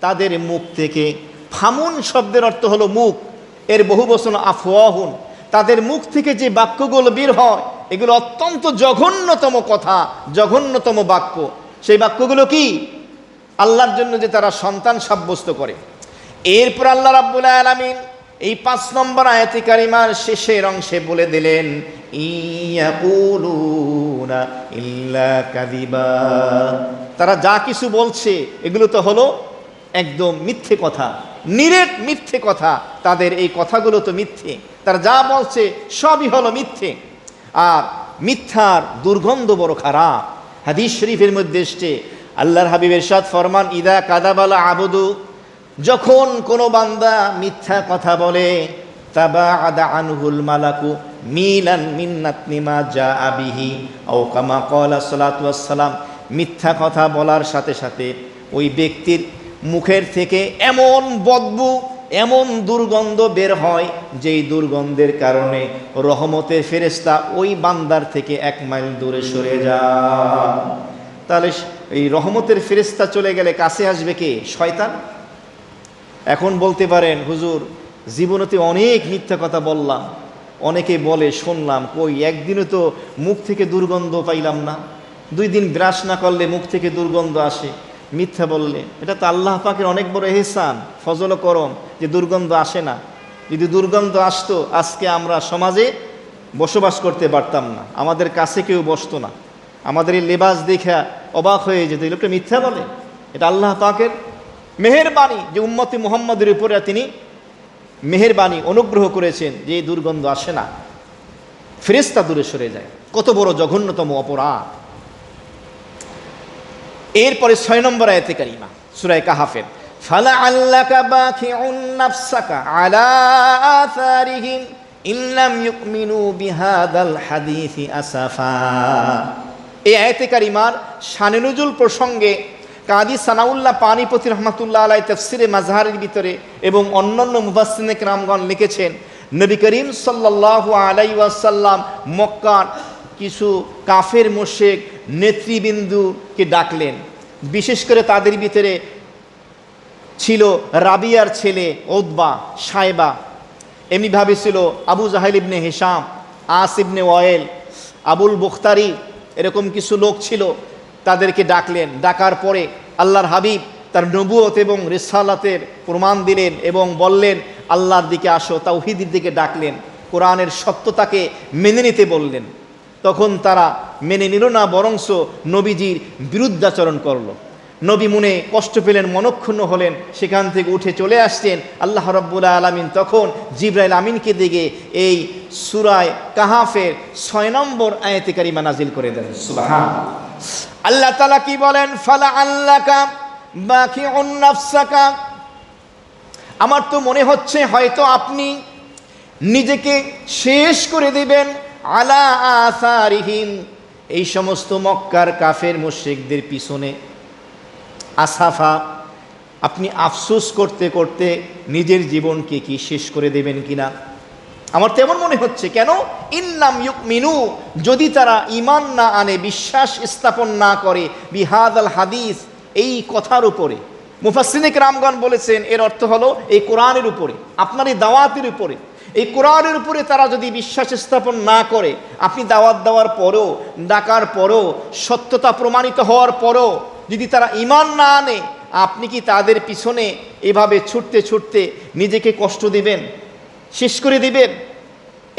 তাদের মুখ থেকে। ফামুন শব্দের অর্থ হলো মুখ, এর বহু বচন আফওয়াহুন। তাদের মুখ থেকে যে বাক্যগুলো বের হয় এগুলো অত্যন্ত জঘন্যতম কথা, জঘন্যতম বাক্য। সেই বাক্যগুলো কি? আল্লাহর জন্য যে তারা সন্তান সাব্যস্ত করে। এরপর আল্লাহ রাব্বুল আলামিন এই 5 নম্বর আয়াতে কারিমার শেষের অংশে বলে দিলেন, ইয়াকুলুনা ইল্লা কাযিবা, তারা যা কিছু বলছে এগুলো তো হলো একদম মিথ্যে কথা, নিরেট মিথ্যে কথা। তাদের এই কথাগুলো তো মিথ্যে, তারা যা বলছে সবই হলো মিথ্যে। আর মিথ্যার দুর্গন্ধ বড় খারাপ। হাদিস শরীফের মধ্যে এসেছে, আল্লাহর হাবিব ইরশাদ ফরমান, ইদা কাযাবাল আবদু, যখন কোনো বান্দা মিথ্যা কথা বলে, তাবাআদা আনহুল মালাকু মিলান মিন নাতনি মা জাআ বিহি আও কামা ক্বালা সাল্লাল্লাহু আলাইহি ওয়াসাল্লাম, মিথ্যা কথা বলার সাথে সাথে ওই ব্যক্তির মুখের থেকে এমন বদবু, এমন দুর্গন্ধ বের হয় যেই দুর্গন্ধের কারণে রহমতের ফেরেশতা ওই বান্দার থেকে 1 মাইল দূরে সরে যায়। তাহলে এই রহমতের ফেরেশতা চলে গেলে কাছে আসবে কে? শয়তান। এখন বলতে পারেন, হুজুর জীবনেতে অনেক মিথ্যা কথা বললাম, অনেকে বলে শুনলাম, কই একদিনও তো মুখ থেকে দুর্গন্ধ পাইলাম না, 2 দিন ব্রাশ না করলে মুখ থেকে দুর্গন্ধ আসে, মিথ্যা বললে। এটা তো আল্লাহ পাকের অনেক বড় এহসান, ফজল ও করম যে দুর্গন্ধ আসে না। যদি দুর্গন্ধ আসতো আজকে আমরা সমাজে বসবাস করতে পারতাম না, আমাদের কাছে কেউ বসতো না, আমাদের এই লেবাস দেখা অবাক হয়ে যেত, এই লোকটা মিথ্যা বলে। এটা আল্লাহ পাকের মেহেরবানি যে উম্মতে মুহাম্মাদের উপরে তিনি মেহেরবানি অনুগ্রহ করেছেন যে এই দুর্গন্ধ আসে না, ফেরেশতা দূরে সরে যায়। কত বড় জঘন্যতম অপরাধ। এরপরে 6 নম্বর আয়াতে কারিমা সূরা কাহাফের, ফালাআল্লাকা বাখিউন নাফসাকা আলা আথারিহিম ইল্লাম ইউমিনু বিহাদাল হাদিসি আসাফা। এই আয়াতে কারিমার শানে নুজুল প্রসঙ্গে কাদি সানাউল্লাহ পানিপতি রহমাতুল্লাহ আলাইহি তাফসিরে মাজহারের ভিতরে এবং অন্যান্য মুফাসসিরিনে কেরামগণ লিখেছেন, নবী করিম সাল্লাল্লাহু আলাইহি ওয়াসাল্লাম মক্কার কিছু কাফের মুশরিক নেতৃবৃন্দকে ডাকলেন। বিশেষ করে তাদের ভিতরে ছিল রাবিয়ার ছেলে উতবা, সাইবা, এমনিভাবে ছিল আবু জাহেল ইবনে হিশাম, আস ইবনে ওয়াইল, আবুল বুখতারি, এরকম কিছু লোক ছিল। তাদেরকে ডাকলেন। ডাকার পরে আল্লাহর হাবিব তার নবুয়ত এবং রিসালাতের প্রমাণ দিলেন এবং বললেন আল্লাহর দিকে আসো, তাওহীদের দিকে ডাকলেন, কোরআনের সত্যতাকে মেনে নিতে বললেন। তখন তারা মেনে নিল না, বরংস নবীজির বিরুদ্ধাচরণ করল। নবী মনে কষ্ট পেলেন, মনক্ষুণ্ণ হলেন, সেখান থেকে উঠে চলে আসছেন। আল্লাহ রাব্বুল আলামিন তখন জিবরাইল আমিনকে দিকে এই সূরা কাহাফের 6 নম্বর আয়াতে কারিমা নাজিল করে দেন। সুবহানাল্লাহ। আল্লাহ তাআলা কি বলেন? ফালাআল্লাকা বাখিউন নাফসাকা। আমার তো মনে হচ্ছে হয়তো আপনি নিজেকে শেষ করে দিবেন আলা আসারিহিম, এই সমস্ত মক্কার কাফের মুশরিকদের পিছনে। আসাফা, আপনি আফসোস করতে করতে নিজের জীবনকে কি শেষ করে দেবেন কিনা আমার তেমন মনে হচ্ছে। কেন? ইল্লাম ইউমিনু, যদি তারা ঈমান না আনে, বিশ্বাস স্থাপন না করে, বিহাদাল হাদিস, এই কথার উপরে। মুফাসসিরিনে কেরামগণ বলেছেন এর অর্থ হলো এই কোরআনের উপরে, আপনার এই দাওয়াতের উপরে, এই কোরআনের উপরে তারা যদি বিশ্বাস স্থাপন না করে, আপনি দাওয়াত দেওয়ার পরও, ডাকার পরও, সত্যতা প্রমাণিত হওয়ার পরও যদি তারা ঈমান না আনে, আপনি কি তাদের পিছনে এভাবে ছুটতে ছুটতে নিজেকে কষ্ট দিবেন, শেষ করে দিবেন?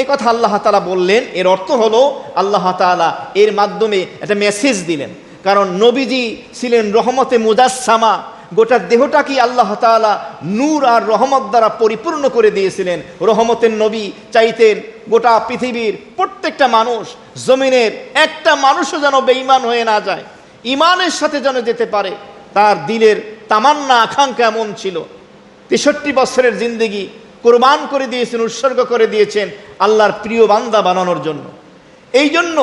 এ কথা আল্লাহ তাআলা বললেন। এর অর্থ হলো আল্লাহ তাআলা এর মাধ্যমে একটা মেসেজ দিলেন। কারণ নবীজি ছিলেন রহমতে মুজাসসামা, গোটা দেহটাকে আল্লাহ তাআলা নূর আর রহমত দ্বারা পরিপূর্ণ করে দিয়েছিলেন। রহমতের নবী চাইতেন গোটা পৃথিবীর প্রত্যেকটা মানুষ, জমিনের একটা মানুষও যেন বেঈমান হয়ে না যায়, ঈমানের সাথে যেন যেতে পারে। তার দিলের তামান্না আকাঙ্ক্ষা এমন ছিল। 63 বছরের জিন্দেগি কোরবান করে দিয়েছেন, উৎসর্গ করে দিয়েছেন আল্লাহর প্রিয় বান্দা বানানোর জন্য। এই জন্য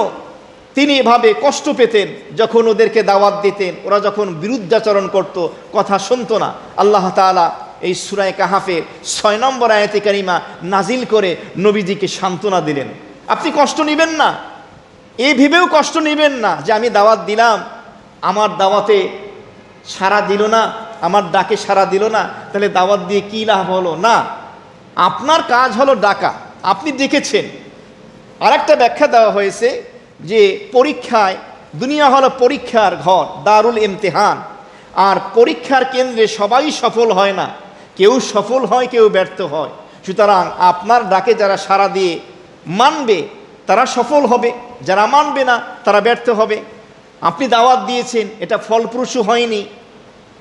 তিনি এভাবে কষ্ট পেতেন যখন ওদেরকে দাওয়াত দিতেন, ওরা যখন বিরুদ্ধাচরণ করত, কথা শুনতো না। আল্লাহ তাআলা এই সূরা কাহাফের 6 নম্বর আয়াতে কারিমা নাজিল করে নবীজিকে সান্ত্বনা দিলেন। আপনি কষ্ট নেবেন না, এই ভেবেও কষ্ট নেবেন না যে আমি দাওয়াত দিলাম, আমার দাওয়াতে সাড়া দিল না, আমার ডাকে সাড়া দিল না, তাহলে দাওয়াত দিয়ে কী লাভ হলো? না, আপনার কাজ হলো ডাকা, আপনি ডেকেছেন। আরেকটা ব্যাখ্যা দেওয়া হয়েছে যে পরীক্ষায়, দুনিয়া হলো পরীক্ষার ঘর, দারুল ইমতিহান, আর পরীক্ষার কেন্দ্রে সবাই সফল হয় না, কেউ সফল হয়, কেউ ব্যর্থ হয়। সুতরাং আপনার ডাকে যারা সাড়া দিয়ে মানবে তারা সফল হবে, যারা মানবে না তারা ব্যর্থ হবে। আপনি দাওয়াত দিয়েছেন, এটা ফলপ্রসূ হয়নি,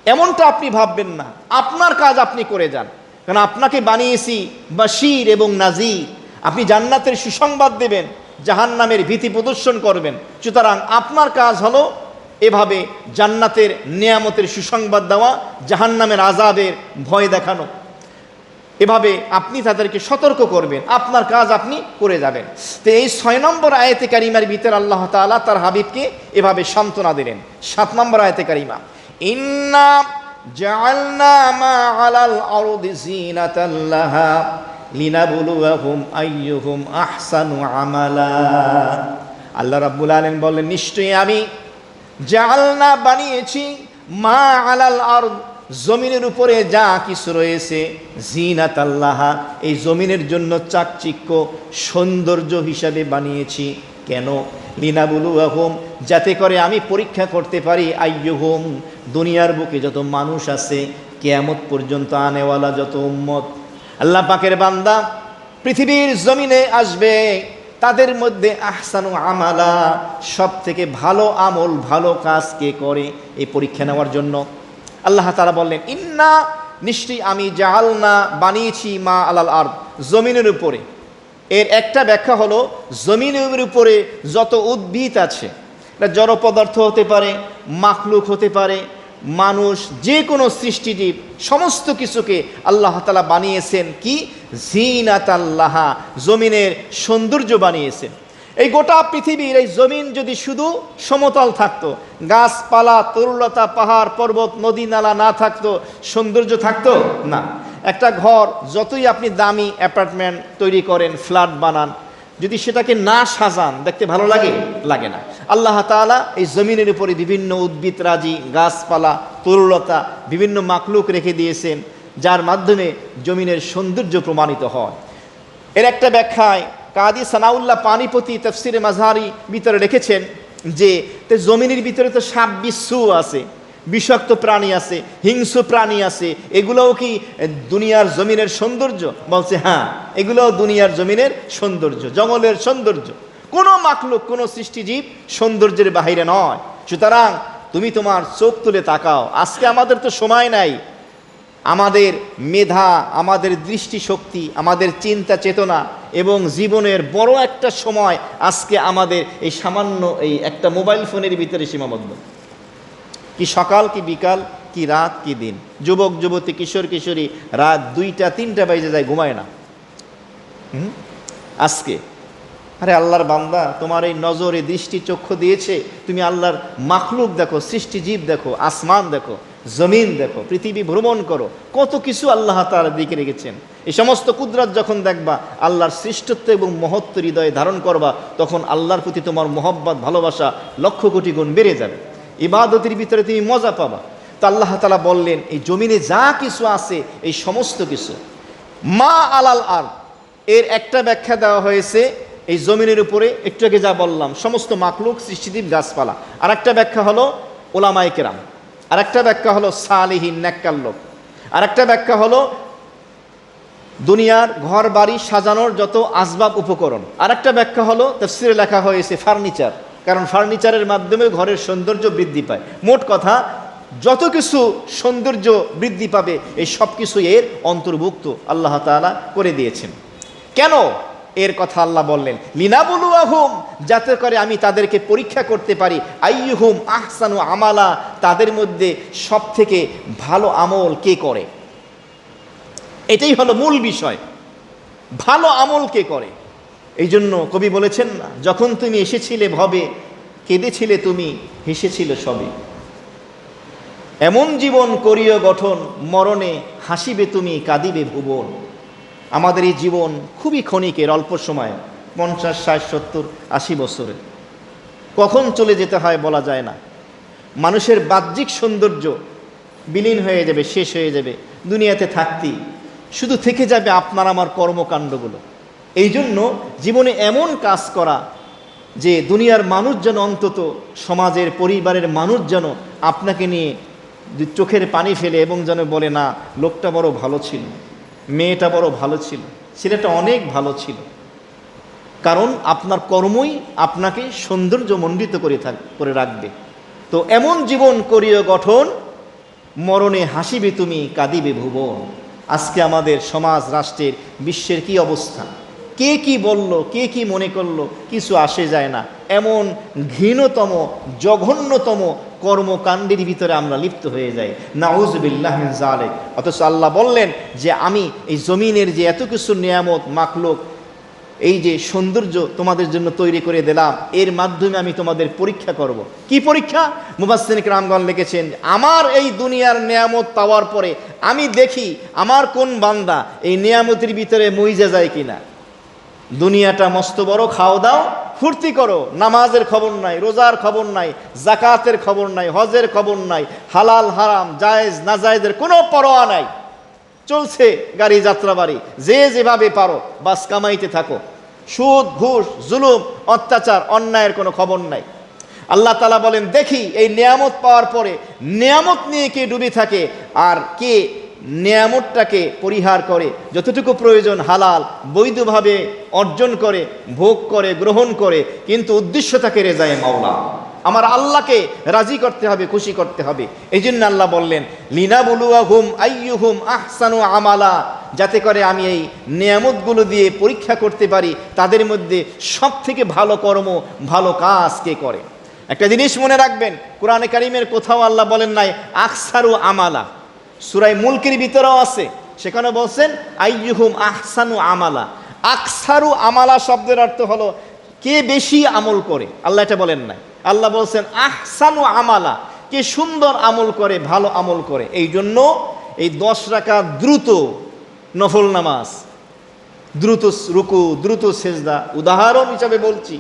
এমনটা আপনি ভাববেন না। আপনার কাজ আপনি করে যান, কারণ আপনাকে বানিয়েছি বাশীর এবং নাজির। আপনি জান্নাতের সুসংবাদ দেবেন, জাহান্নামের ভীতি প্রদর্শন করবেন। সুতরাং আপনার কাজ হলো এভাবে জান্নাতের নিয়ামতের সুসংবাদ দেওয়া, জাহান্নামের আযাবের ভয় দেখানো। এভাবে আপনি তাদেরকে সতর্ক করবেন, আপনার কাজ আপনি করে যাবেন। তো এই 6 নম্বর আয়াতে কারিমার ভিতরে আল্লাহ তাআলা তার হাবিবকে এভাবে সান্ত্বনা দিলেন। 7 নম্বর আয়াতে কারিমা, ইন্না জাআলনা মা আলাল আরদি যিনাতাল লাহা লিনাবলুয়াহুম আইয়ুহুম আহসানু আমালা। আল্লাহ রাব্বুল আলামিন বলেন, নিশ্চয়ই আমি জাআলনা বানিয়েছি মা আলাল আরদ, জমিনের উপরে যা কিছু রয়েছে, জিনাতাল লাহা, এই জমিনের জন্য চাকচিক্য সৌন্দর্য হিসাবে বানিয়েছি। কেন? লিনাবলুয়াহুম, যাতে করে আমি পরীক্ষা করতে পারি, আইয়ুহুম, দুনিয়ার বুকে যত মানুষ আছে, কিয়ামত পর্যন্ত আনেওয়ালা যত উম্মত, আল্লাহ পাকের বান্দা পৃথিবীর জমিনে আসবে, তাদের মধ্যে আহসানু আমালা, সব থেকে ভালো আমল ভালো কাজ কে করে, এই পরীক্ষা নেওয়ার জন্য আল্লাহ তাআলা বললেন, ইন্না, নিশ্চয়ই আমি জাআলনা বানিয়েছি মা আলাল আরদ, জমিনের উপরে। এর একটা ব্যাখ্যা হলো, জমিনের উপরে যত উদ্ভিদ আছে, এটা জড় পদার্থ হতে পারে, মাখলুক হতে পারে, মানুষ, যে কোনো সৃষ্টিজীব, সমস্ত কিছুকে আল্লাহ তাআলা বানিয়েছেন কি? জিনাতাল লাহা, জমিনের সৌন্দর্য বানিয়েছেন। এই গোটা পৃথিবীর এই জমিন যদি শুধু সমতল থাকতো, গাছপালা তরুলতা পাহাড় পর্বত নদী নালা না থাকতো, সৌন্দর্য থাকতো না। একটা ঘর যতই আপনি দামি অ্যাপার্টমেন্ট তৈরি করেন, ফ্ল্যাট বানান, যদি সেটাকে না সাজান, দেখতে ভালো লাগে? লাগে না। আল্লাহ তাআলা এই জমিনের উপরে বিভিন্ন উদ্ভিদ রাজি, গাছপালা তরুলতা, বিভিন্ন মাখলুক রেখে দিয়েছেন, যার মাধ্যমে জমিনের সৌন্দর্য প্রমাণিত হয়। এর একটা ব্যাখ্যায় কাদি সানাউল্লাহ পানিপতি তাফসিরে মাযহারি ভিতরে রেখেছেন যে জমিনের ভিতরে তো সাপ বিচ্ছু আছে, বিষাক্ত প্রাণী আছে, হিংস্র প্রাণী আছে, এগুলোও কি দুনিয়ার জমিনের সৌন্দর্য? বলছে হ্যাঁ, এগুলোও দুনিয়ার জমিনের সৌন্দর্য, জঙ্গলের সৌন্দর্য। কোনো মাখলুক, কোনো সৃষ্টিজীব সৌন্দর্যের বাহিরে নয়। সুতরাং তুমি তোমার চোখ তুলে তাকাও। আজকে আমাদের তো সময় নাই, আমাদের মেধা, আমাদের দৃষ্টিশক্তি, আমাদের চিন্তা চেতনা এবং জীবনের বড় একটা সময় আজকে আমাদের এই সামান্য এই একটা মোবাইল ফোনের ভিতরে সীমাবদ্ধ। কি সকাল, কি বিকাল, কি রাত, কি দিন, যুবক যুবতী, কিশোর কিশোরী রাত 2টা 3টা বেজে যায়, ঘুমায় না। আজকে আরে আল্লাহর বান্দা, তোমার এই নজরে দৃষ্টি চক্ষু দিয়েছে, তুমি আল্লাহর মাখলুক দেখো, সৃষ্টিজীব দেখো, আসমান দেখো, জমিন দেখো, পৃথিবী ভ্রমণ করো, কত কিছু আল্লাহ তাআলা দিকে রেখেছেন। এই সমস্ত কুদরত যখন দেখবা, আল্লাহর সৃষ্টত্ব এবং মহত্ব হৃদয়ে ধারণ করবা, তখন আল্লাহর প্রতি তোমার মহব্বত, ভালোবাসা লক্ষ কোটি গুণ বেড়ে যাবে। ইবাদতের ভিতরে তুমি মজা পাবা। তো আল্লাহ তাআলা বললেন, এই জমিনে যা কিছু আছে, এই সমস্ত কিছু মা আলাল আরদ, এর একটা ব্যাখ্যা দেওয়া হয়েছে এই জমিনের উপরে, একটু আগে যা বললাম, সমস্ত মাখলুক, সৃষ্টিজীব, গাছপালা। আর একটা ব্যাখ্যা হলো ওলামায়ে কেরাম, আর একটা ব্যাখ্যা হলো সালিহিন, নেককার লোক, আর একটা ব্যাখ্যা হলো দুনিয়ার ঘর বাড়ি সাজানোর যত আসবাব উপকরণ, আর একটা ব্যাখ্যা হলো তাফসিরে লেখা হয়েছে ফার্নিচার, কারণ ফার্নিচারের মাধ্যমে ঘরের সৌন্দর্য বৃদ্ধি পায়। মোট কথা, যত কিছু সৌন্দর্য বৃদ্ধি পাবে, এই সব কিছু এর অন্তর্ভুক্ত আল্লাহ তাআলা করে দিয়েছেন। কেন? এর কথা আল্লাহ বললেন, লিনাবলুয়াহুম, যাতে করে আমি তাদেরকে পরীক্ষা করতে পারি, আইয়ুহুম আহসানু আমালা, তাদের মধ্যে সব থেকে ভালো আমল কে করে। এটাই হলো মূল বিষয়, ভালো আমল কে করে। এই জন্য কবি বলেছেন না, যখন তুমি এসেছিলে ভবে, কেঁদেছিলে তুমি, হেসেছিল সবে। এমন জীবন করিও গঠন, মরণে হাসিবে তুমি, কাঁদিবে ভুবন। আমাদের এই জীবন খুবই ক্ষণিকের, অল্প সময়, 50, 60, 70, 80 বছরের। কখন চলে যেতে হয় বলা যায় না। মানুষের বাহ্যিক সৌন্দর্য বিলীন হয়ে যাবে, শেষ হয়ে যাবে, দুনিয়াতে থাকতেই শুধু থেকে যাবে আপনার আমার কর্মকাণ্ডগুলো। এই জন্য জীবনে এমন কাজ করা যে দুনিয়ার মানুষ যেন, অন্তত সমাজের পরিবারের মানুষ যেন আপনাকে নিয়ে চোখের পানি ফেলে এবং যেন বলে, না, লোকটা বড় ভালো ছিল, মেয়েটা বড় ভালো ছিল, ছেলেটা অনেক ভালো ছিল। কারণ আপনার কর্মই আপনাকে সৌন্দর্যমণ্ডিত করে রাখবে। তো এমন জীবন করিও গঠন, মরণে হাসিবে তুমি, কাঁদিবে ভুবন। আজকে আমাদের সমাজ, রাষ্ট্রের, বিশ্বের কি অবস্থা, কে কি বলল, কে কি মনে করলো, কিছু আসে যায় না। এমন ঘৃণতম, জঘন্যতম কর্মকাণ্ডের ভিতরে আমরা লিপ্ত হয়ে যাই, নাউযুবিল্লাহি মিন যালিক। অথচ আল্লাহ বললেন যে আমি এই জমিনের যে এত কিছু নিয়ামত, মাখলুক, এই যে সৌন্দর্য তোমাদের জন্য তৈরি করে দিলাম, এর মাধ্যমে আমি তোমাদের পরীক্ষা করব। কি পরীক্ষা? মুফাসসিরিন কিরামগণ লিখেছেন, আমার এই দুনিয়ার নিয়ামত পাওয়ার পরে আমি দেখি আমার কোন বান্দা এই নিয়ামতের ভিতরে মইজা যায় কিনা। দুনিয়াটা মস্ত বড়, খাও দাও ফুর্তি করো, নামাজের খবর নাই, রোজার খবর নাই, জাকাতের খবর নাই, হজের খবর নাই, হালাল হারাম জায়েজ নাজায়েজের কোনো পরোয়া নাই, চলছে গাড়ি যাত্রাবাড়ি, যে যেভাবে পারো বাস কামাইতে থাকো। সুদ ঘুষ জুলুম অত্যাচার অন্যায়ের কোনো খবর নাই। আল্লাহ তাআলা বলেন, দেখি এই নিয়ামত পাওয়ার পরে নিয়ামত নিয়ে কে ডুবে থাকে আর কে নিয়ামতটাকে পরিহার করে, যতটুকু প্রয়োজন হালাল বৈধভাবে অর্জন করে, ভোগ করে, গ্রহণ করে, কিন্তু উদ্দেশ্য থাকে রেজায়ে মাওলা, আমার আল্লাহকে রাজি করতে হবে, খুশি করতে হবে। এই জন্য আল্লাহ বললেন, লিনাবলুয়াহুম আইয়ুহুম আহসানু আমালা, যাতে করে আমি এই নিয়ামতগুলো দিয়ে পরীক্ষা করতে পারি তাদের মধ্যে সব থেকে ভালো কর্ম, ভালো কাজ কে করে। একটা জিনিস মনে রাখবেন, কোরআনে কারিমের কোথাও আল্লাহ বলেন নাই আকসারু আমালা। সূরা মুলকের ভিতরেও আছে, সেখানে বলছেন আইয়ুহুম আহসানু আমালা। আকসারু আমালা শব্দের অর্থ হলো কে বেশি আমল করে, আল্লাহ এটা বলেন নাই। আল্লাহ বলছেন আহসানু আমালা, কে সুন্দর আমল করে, ভালো আমল করে। এই জন্য এই 10 রাকাত দ্রুত নফল নামাজ, দ্রুত রুকু, দ্রুত সেজদা, উদাহরণ হিসাবে বলছি,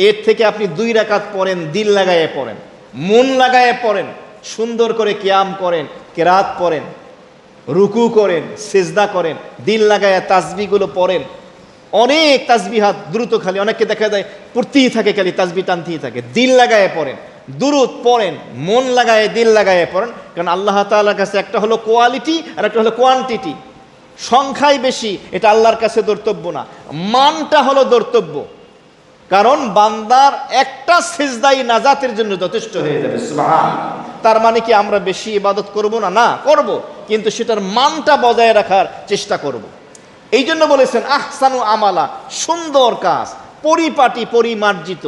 এর থেকে আপনি 2 রাকাত পড়েন, দিল লাগায়ে পড়েন, মন লাগায়ে পড়েন, সুন্দর করে কিয়াম করেন, কেরাত পড়েন, রুকু করেন, সেজদা করেন, দিল লাগায়ে তাসবিহগুলো পড়েন। অনেক তাসবিহাত দ্রুত, খালি অনেককে দেখা যায় পড়তেই থাকে, খালি তাসবিহ টানতেই থাকে। দিল লাগায়ে পড়েন, দুরূদ পড়েন, মন লাগায়ে দিল লাগায়ে পড়েন। কারণ আল্লাহ তাআলার কাছে একটা হলো কোয়ালিটি আর একটা হলো কোয়ান্টিটি। সংখ্যায় বেশি এটা আল্লাহর কাছে ধর্তব্য না, মানটা হলো ধর্তব্য। কারণ বান্দার একটা সিজদাই নাজাতের জন্য যথেষ্ট হয়ে যাবে। সুবহানাল্লাহ। তার মানে কি আমরা বেশি ইবাদত করব না? না, করব, কিন্তু সেটার মানটা বজায় রাখার চেষ্টা করব। এই জন্য বলেছেন আহসানু আমালা, সুন্দর কাজ, পরিপাটি পরিমার্জিত,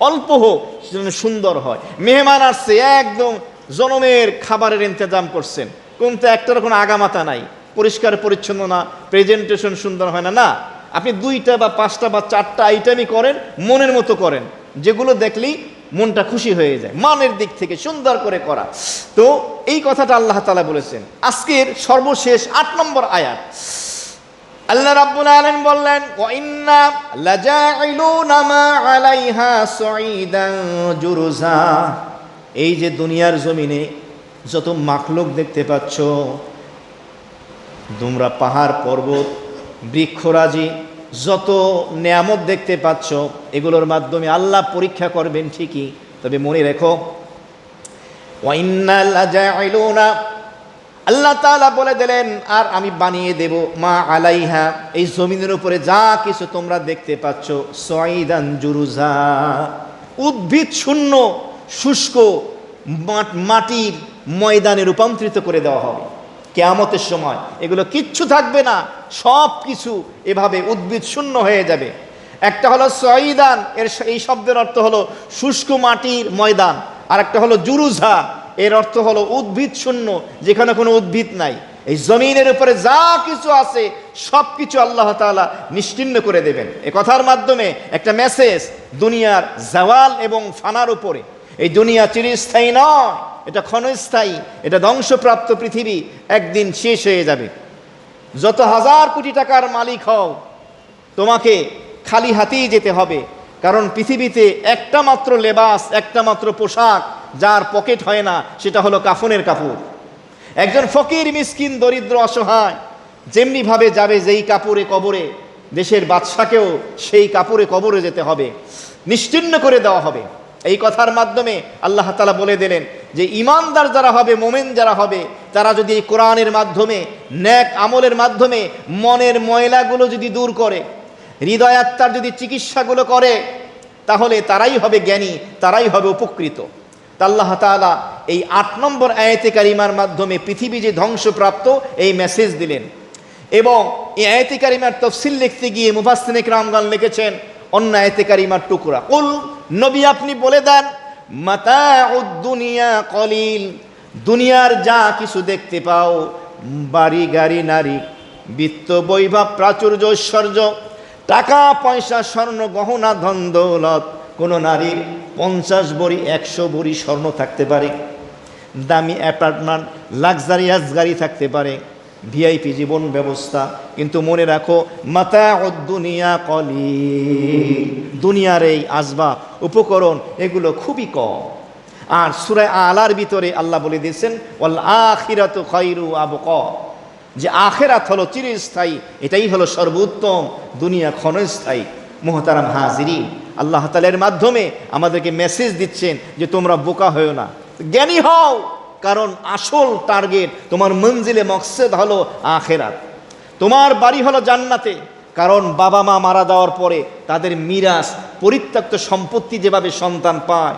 অল্প হোক যেন সুন্দর হয়। মেহমান আসছে, একদম জনমের খাবারের ইন্তজাম করছেন, কিন্তু একটার কোনো আগামাতা নাই, পরিষ্কার পরিচ্ছন্ন না, প্রেজেন্টেশন সুন্দর হয় না। না, আপনি 2টা বা 5টা বা 4টা আইটেমই করেন, মনের মতো করেন, যেগুলো দেখলেই মনটা খুশি হয়ে যায়, মানের দিক থেকে সুন্দর করে করা। তো এই কথাটা আল্লাহ তাআলা বলেছেন। আজকের সর্বশেষ 8 নম্বর আয়াত, আল্লাহ রাব্বুল আলামিন বললেন, ওয়া ইন্না লাজাইলুনা মা আলাইহা সুঈদান জুরুজা। এই যে দুনিয়ার জমিনে যত মাখলুক দেখতে পাচ্ছ, তোমরা পাহাড় পর্বত বৃক্ষরাজি যত নিয়ামত দেখতে পাচ্ছ, এগুলোর মাধ্যমে আল্লাহ পরীক্ষা করবেন ঠিকই, তবে মনে রেখো ওয়া ইন্না লাজাইলুনা, আল্লাহ তাআলা বলে দিলেন, আর আমি বানিয়ে দেব মা আলাইহা, এই জমিনের উপরে যা কিছু তোমরা দেখতে পাচ্ছ, সুঈদান জুরুজা, উদ্ভিদ শূন্য শুষ্ক মাটির ময়দানে রূপান্তরিত করে দেওয়া হবে। কিয়ামতের সময় এগুলো কিচ্ছু থাকবে না, সব কিছু এভাবে উদ্ভিদ শূন্য হয়ে যাবে। একটা হলো সুঈদান, এই শব্দের অর্থ হলো শুষ্ক মাটির ময়দান, আর একটা হলো জুরুজা, এর অর্থ হলো উদ্ভিদ শূন্য, যেখানে কোনো উদ্ভিদ নাই। এই জমিনের উপরে যা কিছু আছে সব কিছু আল্লাহ তাআলা নিশ্চিহ্ন করে দেবেন। এ কথার মাধ্যমে একটা মেসেজ দুনিয়ার জাওয়াল এবং ফানার উপরে। এই দুনিয়া চিরস্থায়ী নয়, এটা ক্ষণস্থায়ী, এটা ধ্বংসপ্রাপ্ত পৃথিবী, একদিন শেষ হয়ে যাবে। যত হাজার কোটি টাকার মালিক হও, তোমাকে খালি হাতেই যেতে হবে। কারণ পৃথিবীতে একটা মাত্র লেবাস, একটা মাত্র পোশাক যার পকেট হয় না, সেটা হলো কাফনের কাপড়। একজন ফকির মিসকিন দরিদ্র অসহায় যেমনিভাবে যাবে যেই কাপড়ে কবরে, দেশের বাদশাকেও সেই কাপড়ে কবরে যেতে হবে, নিশ্চিহ্ন করে দেওয়া হবে। এই কথার মাধ্যমে আল্লাহ তাআলা বলে দিলেন যে ঈমানদার যারা হবে, মোমেন যারা হবে, তারা যদি এই কোরআনের মাধ্যমে, নেক আমলের মাধ্যমে মনের ময়লাগুলো যদি দূর করে, হৃদয় আত্মার যদি চিকিৎসাগুলো করে, তাহলে তারাই হবে জ্ঞানী, তারাই হবে উপকৃত। আল্লাহ তাআলা এই 8 নম্বর আয়াতে কারিমার মাধ্যমে পৃথিবী যে ধ্বংসপ্রাপ্ত এই মেসেজ দিলেন। এবং এই আয়াতে কারিমার তাফসীর লিখতে গিয়ে মুফাসসিরিনে কিরামগণ লিখেছেন অন্য আয়াতে কারিমার টুকরা, কুল, নবী আপনি বলে দেন, মাতাউদ দুনিয়া কলিল, দুনিয়ার যা কিছু দেখতে পাও, বাড়ি গাড়ি নারী, বিত্ত বৈভব প্রাচুর্য ঐশ্বর্য, টাকা পয়সা স্বর্ণ গহনা ধন দৌলত, কোনো নারীর 50 ভরি 100 ভরি স্বর্ণ থাকতে পারে, দামি অ্যাপার্টমেন্ট লাক্সারিয়াস গাড়ি থাকতে পারে, ভিআইপি জীবন ব্যবস্থা, কিন্তু মনে রাখো মাতাউদ দুনিয়া কলিল, দুনিয়ার এই আসবাব উপকরণ এগুলো খুবই কম। আর সূরা আলার ভিতরে আল্লাহ বলে দিয়েছেন ওয়াল আখিরাতু খায়রু আবকা, যে আখিরাত হলো চিরস্থায়ী, এটাই হলো সর্বোত্তম, দুনিয়া ক্ষণস্থায়ী। মুহতারাম হাজিরিন, আল্লাহ তাআলার মাধ্যমে আমাদেরকে মেসেজ দিচ্ছেন যে তোমরা বোকা হও না, জ্ঞানী হও, কারণ আসল টার্গেট তোমার মঞ্জিলে মকসদ হলো আখিরাত। তোমার বাড়ি হলো জান্নাতে, কারণ বাবা মা মারা যাওয়ার পরে তাদের মিরাস পরিত্যক্ত সম্পত্তি যেভাবে সন্তান পায়,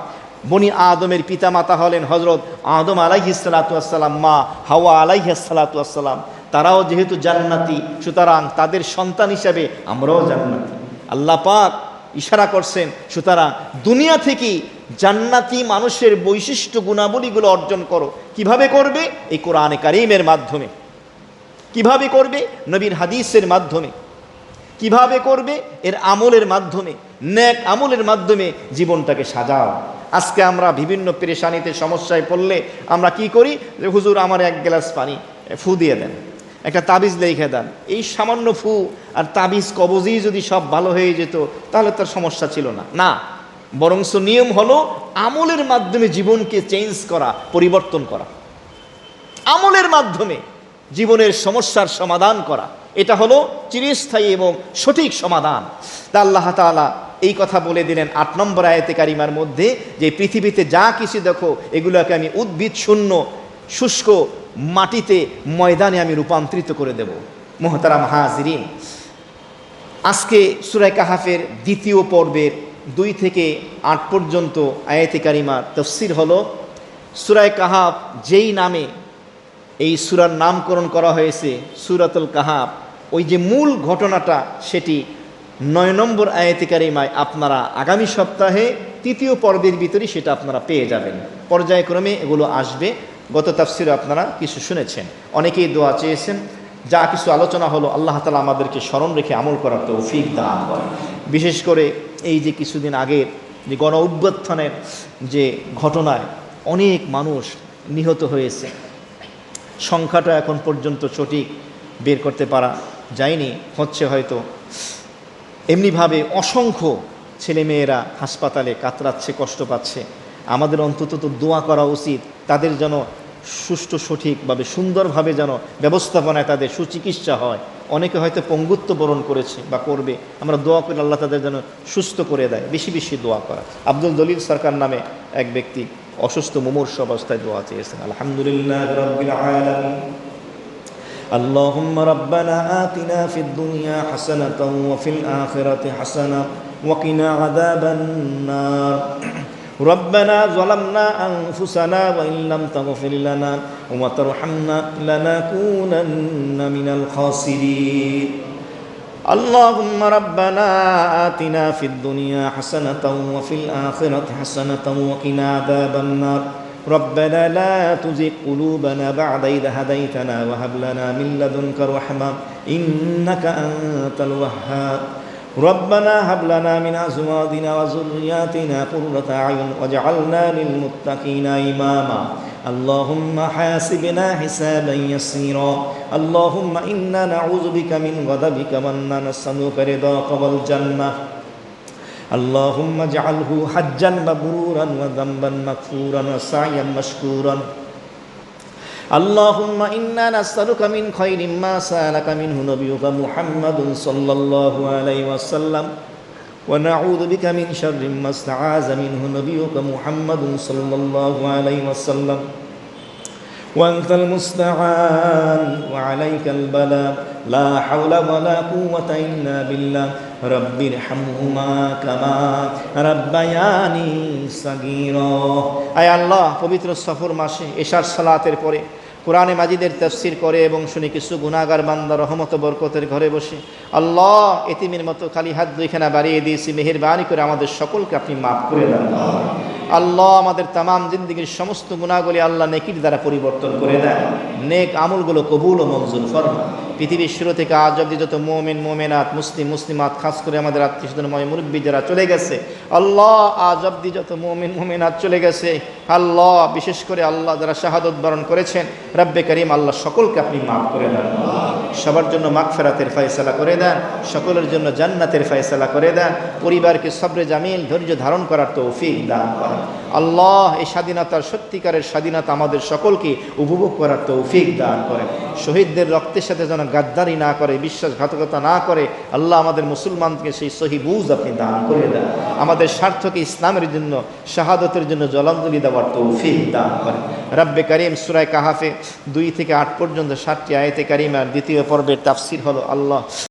বনি আদমের পিতামাতা হলেন হজরত আদম আলাইহিস সালাতু ওয়াস সালাম, মা হাওয়া আলাইহিস সালাতু ওয়াস সালাম, তারাও যেহেতু জান্নাতি, সুতরাং তাদের সন্তান হিসাবে আমরাও জান্নাতি। আল্লাহ পাক ইশারা করছেন, সুতরাং দুনিয়া থেকেই জান্নাতি মানুষের বৈশিষ্ট্য গুণাবলীগুলো অর্জন করো। কিভাবে করবে? এই কোরআনে কারীমের মাধ্যমে। কিভাবে করবে? নবীর হাদিসের মাধ্যমে। কিভাবে করবে? এর আমলের মাধ্যমে, নেক আমলের মাধ্যমে জীবনটাকে সাজাও। আজকে আমরা বিভিন্ন পেরেশানিতে সমস্যায় পড়লে আমরা কি করি? যে হুজুর আমার 1 গ্লাস পানি ফু দিয়ে দেন, একটা তাবিজ লিখে দেন। এই সামান্য ফু আর তাবিজ কবজেই যদি সব ভালো হয়ে যেত তাহলে তার সমস্যা ছিল না। না, বরঞ্চ নিয়ম হলো আমলের মাধ্যমে জীবনকে চেঞ্জ করা, পরিবর্তন করা, আমলের মাধ্যমে জীবনের সমস্যার সমাধান করা। এটা হলো চিরস্থায়ী এবং সঠিক সমাধান। তা আল্লাহ তাআলা এই কথা বলে দিলেন 8 নম্বর আয়াতে কারিমার মধ্যে, যে পৃথিবীতে যা কিছু দেখো এগুলোকে আমি উদ্ভিদ শূন্য শুষ্ক মাটিতে ময়দানে আমি রূপান্তরিত করে দেব। মুহতারাম হাজিরিন, আজকে সূরা কাহাফের 2য় পর্বের 2 থেকে 8 পর্যন্ত আয়াতে কারিমার তাফসীর হলো, সূরা কাহাফ যেই নামে এই সূরার নামকরণ করা হয়েছে সূরাতুল কাহাফ, ওই যে মূল ঘটনাটা সেটি 9 নম্বর আয়াতে কারিমায় আপনারা আগামী সপ্তাহে 3য় পর্বের ভিতরেই সেটা আপনারা পেয়ে যাবেন। পর্যায়ক্রমে এগুলো আসবে। গত তাফসীরে আপনারা কিছু শুনেছেন, অনেকেই দোয়া চেয়েছেন। যা কিছু আলোচনা হলো আল্লাহ তাআলা আমাদেরকে স্মরণ রেখে আমল করার তৌফিক দান করেন। বিশেষ করে এই যে কিছুদিন আগের যে গণ অভ্যুত্থানের যে ঘটনায় অনেক মানুষ নিহত হয়েছে, সংখ্যাটা এখন পর্যন্ত সঠিক বের করতে পারা যায়নি, হচ্ছে হয়তো। এমনিভাবে অসংখ্য ছেলেমেয়েরা হাসপাতালে কাতরাচ্ছে, কষ্ট পাচ্ছে। আমাদের অন্তত তো দোয়া করা উচিত তাদের যেন সুষ্ঠু সঠিকভাবে সুন্দরভাবে যেন ব্যবস্থাপনায় তাদের সুচিকিৎসা হয়। অনেকে হয়তো পঙ্গুত্ব বরণ করেছে বা করবে, আমরা দোয়া করি আল্লাহ তাদের যেন সুস্থ করে দেয়, বেশি বেশি দোয়া করা। আব্দুল দলিল সরকার নামে এক ব্যক্তি অসুস্থ মুমূর্ষু অবস্থায় দোয়া চেয়েছেন। আলহামদুলিল্লাহ রাব্বিল আলামিন। اللهم ربنا آتنا في الدنيا حسنة وفي الآخرة حسنة وقنا عذاب النار ربنا ظلمنا أنفسنا وإن لم تغفر لنا وترحمنا لنكونن من الخاسرين اللهم ربنا آتنا في الدنيا حسنة وفي الآخرة حسنة وقنا عذاب النار ربنا لا تزغ قلوبنا بعد إذ هديتنا وهب لنا من لدنك رحمة إنك أنت الوهاب ربنا هب لنا من أزواجنا وذرياتنا قرة أعين واجعلنا للمتقين إماما اللهم حاسبنا حسابا يسيرا اللهم إنا نعوذ بك من غضبك وإنا نسألك رضاك والجنة اللهم اجعله حجا مبرورا وذنبا مغفورا وسعيا مشكورا اللهم إنا نسألك من خير ما سألك منه نبيك محمد صلى الله عليه وسلم ونعوذ بك من شر ما استعاذ منه نبيك محمد صلى الله عليه وسلم وأنت المستعان وعليك البلاغ لا حول ولا قوة إلا بالله رب ارحمهما كما ربياني صغيرا আয় আল্লাহ, পবিত্র সফর মাসে এশার সালাতের পরে কোরআনে মাজিদের তাফসীর করে এবং শুনে কিছু গুনাহগার বান্দা রহমত বরকতের ঘরে বসে আল্লাহ এতিমের মতো খালি হাত দুইখানা বাড়িয়ে দিয়েছি, মেহেরবানি করে আমাদের সকলকে আপনি মাফ করে দেন। আল্লাহ আমাদের তামাম জিন্দগির সমস্ত গুনাহগুলি আল্লাহ নেকির দ্বারা পরিবর্তন করে দেন, নেক আমলগুলো কবুল ও মঞ্জুর ফরমান। পৃথিবীর শুরু থেকে আজ অবধি যত মুমিন মুমিনাত, মুসলিম মুসলিমাত, খাস করে আমাদের আত্মীয় স্বজনময় মুরব্বী যারা চলে গেছে, আল্লাহ আজ অবধি যত মুমিন মুমিনাত চলে গেছে, আল্লাহ বিশেষ করে আল্লাহ যারা শাহাদত বরণ করেছেন, রব্বে করিম আল্লাহ সকলকে আপনি মাফ করে দেন, সবার জন্য মাগফিরাতের ফয়সালা করে দেন, সকলের জন্য জান্নাতের ফয়সালা করে দেন, পরিবারকে সবরে জামিল ধৈর্য ধারণ করার তৌফিক দান করেন। আল্লাহ এই স্বাধীনতার সত্যিকারের স্বাধীনতা আমাদের সকলকে উপভোগ করার তৌফিক দান করেন। শহীদদের রক্তের সাথে যেন গাদ্দারি না করে, বিশ্বাসঘাতকতা না করে, আল্লাহ আমাদের মুসলমানকে সেই সহি বুঝ আপনি দান করে দেন। আমাদের স্বার্থকে ইসলামের জন্য, শাহাদতের জন্য জলাঞ্জলি দেওয়ার তৌফিক দান করেন। রব্বে করিম সূরা কাহাফে 2 থেকে 8 পর্যন্ত 7টি আয়াতে কারিমার দ্বিতীয় পর্বের তাফসির হলো আল্লাহ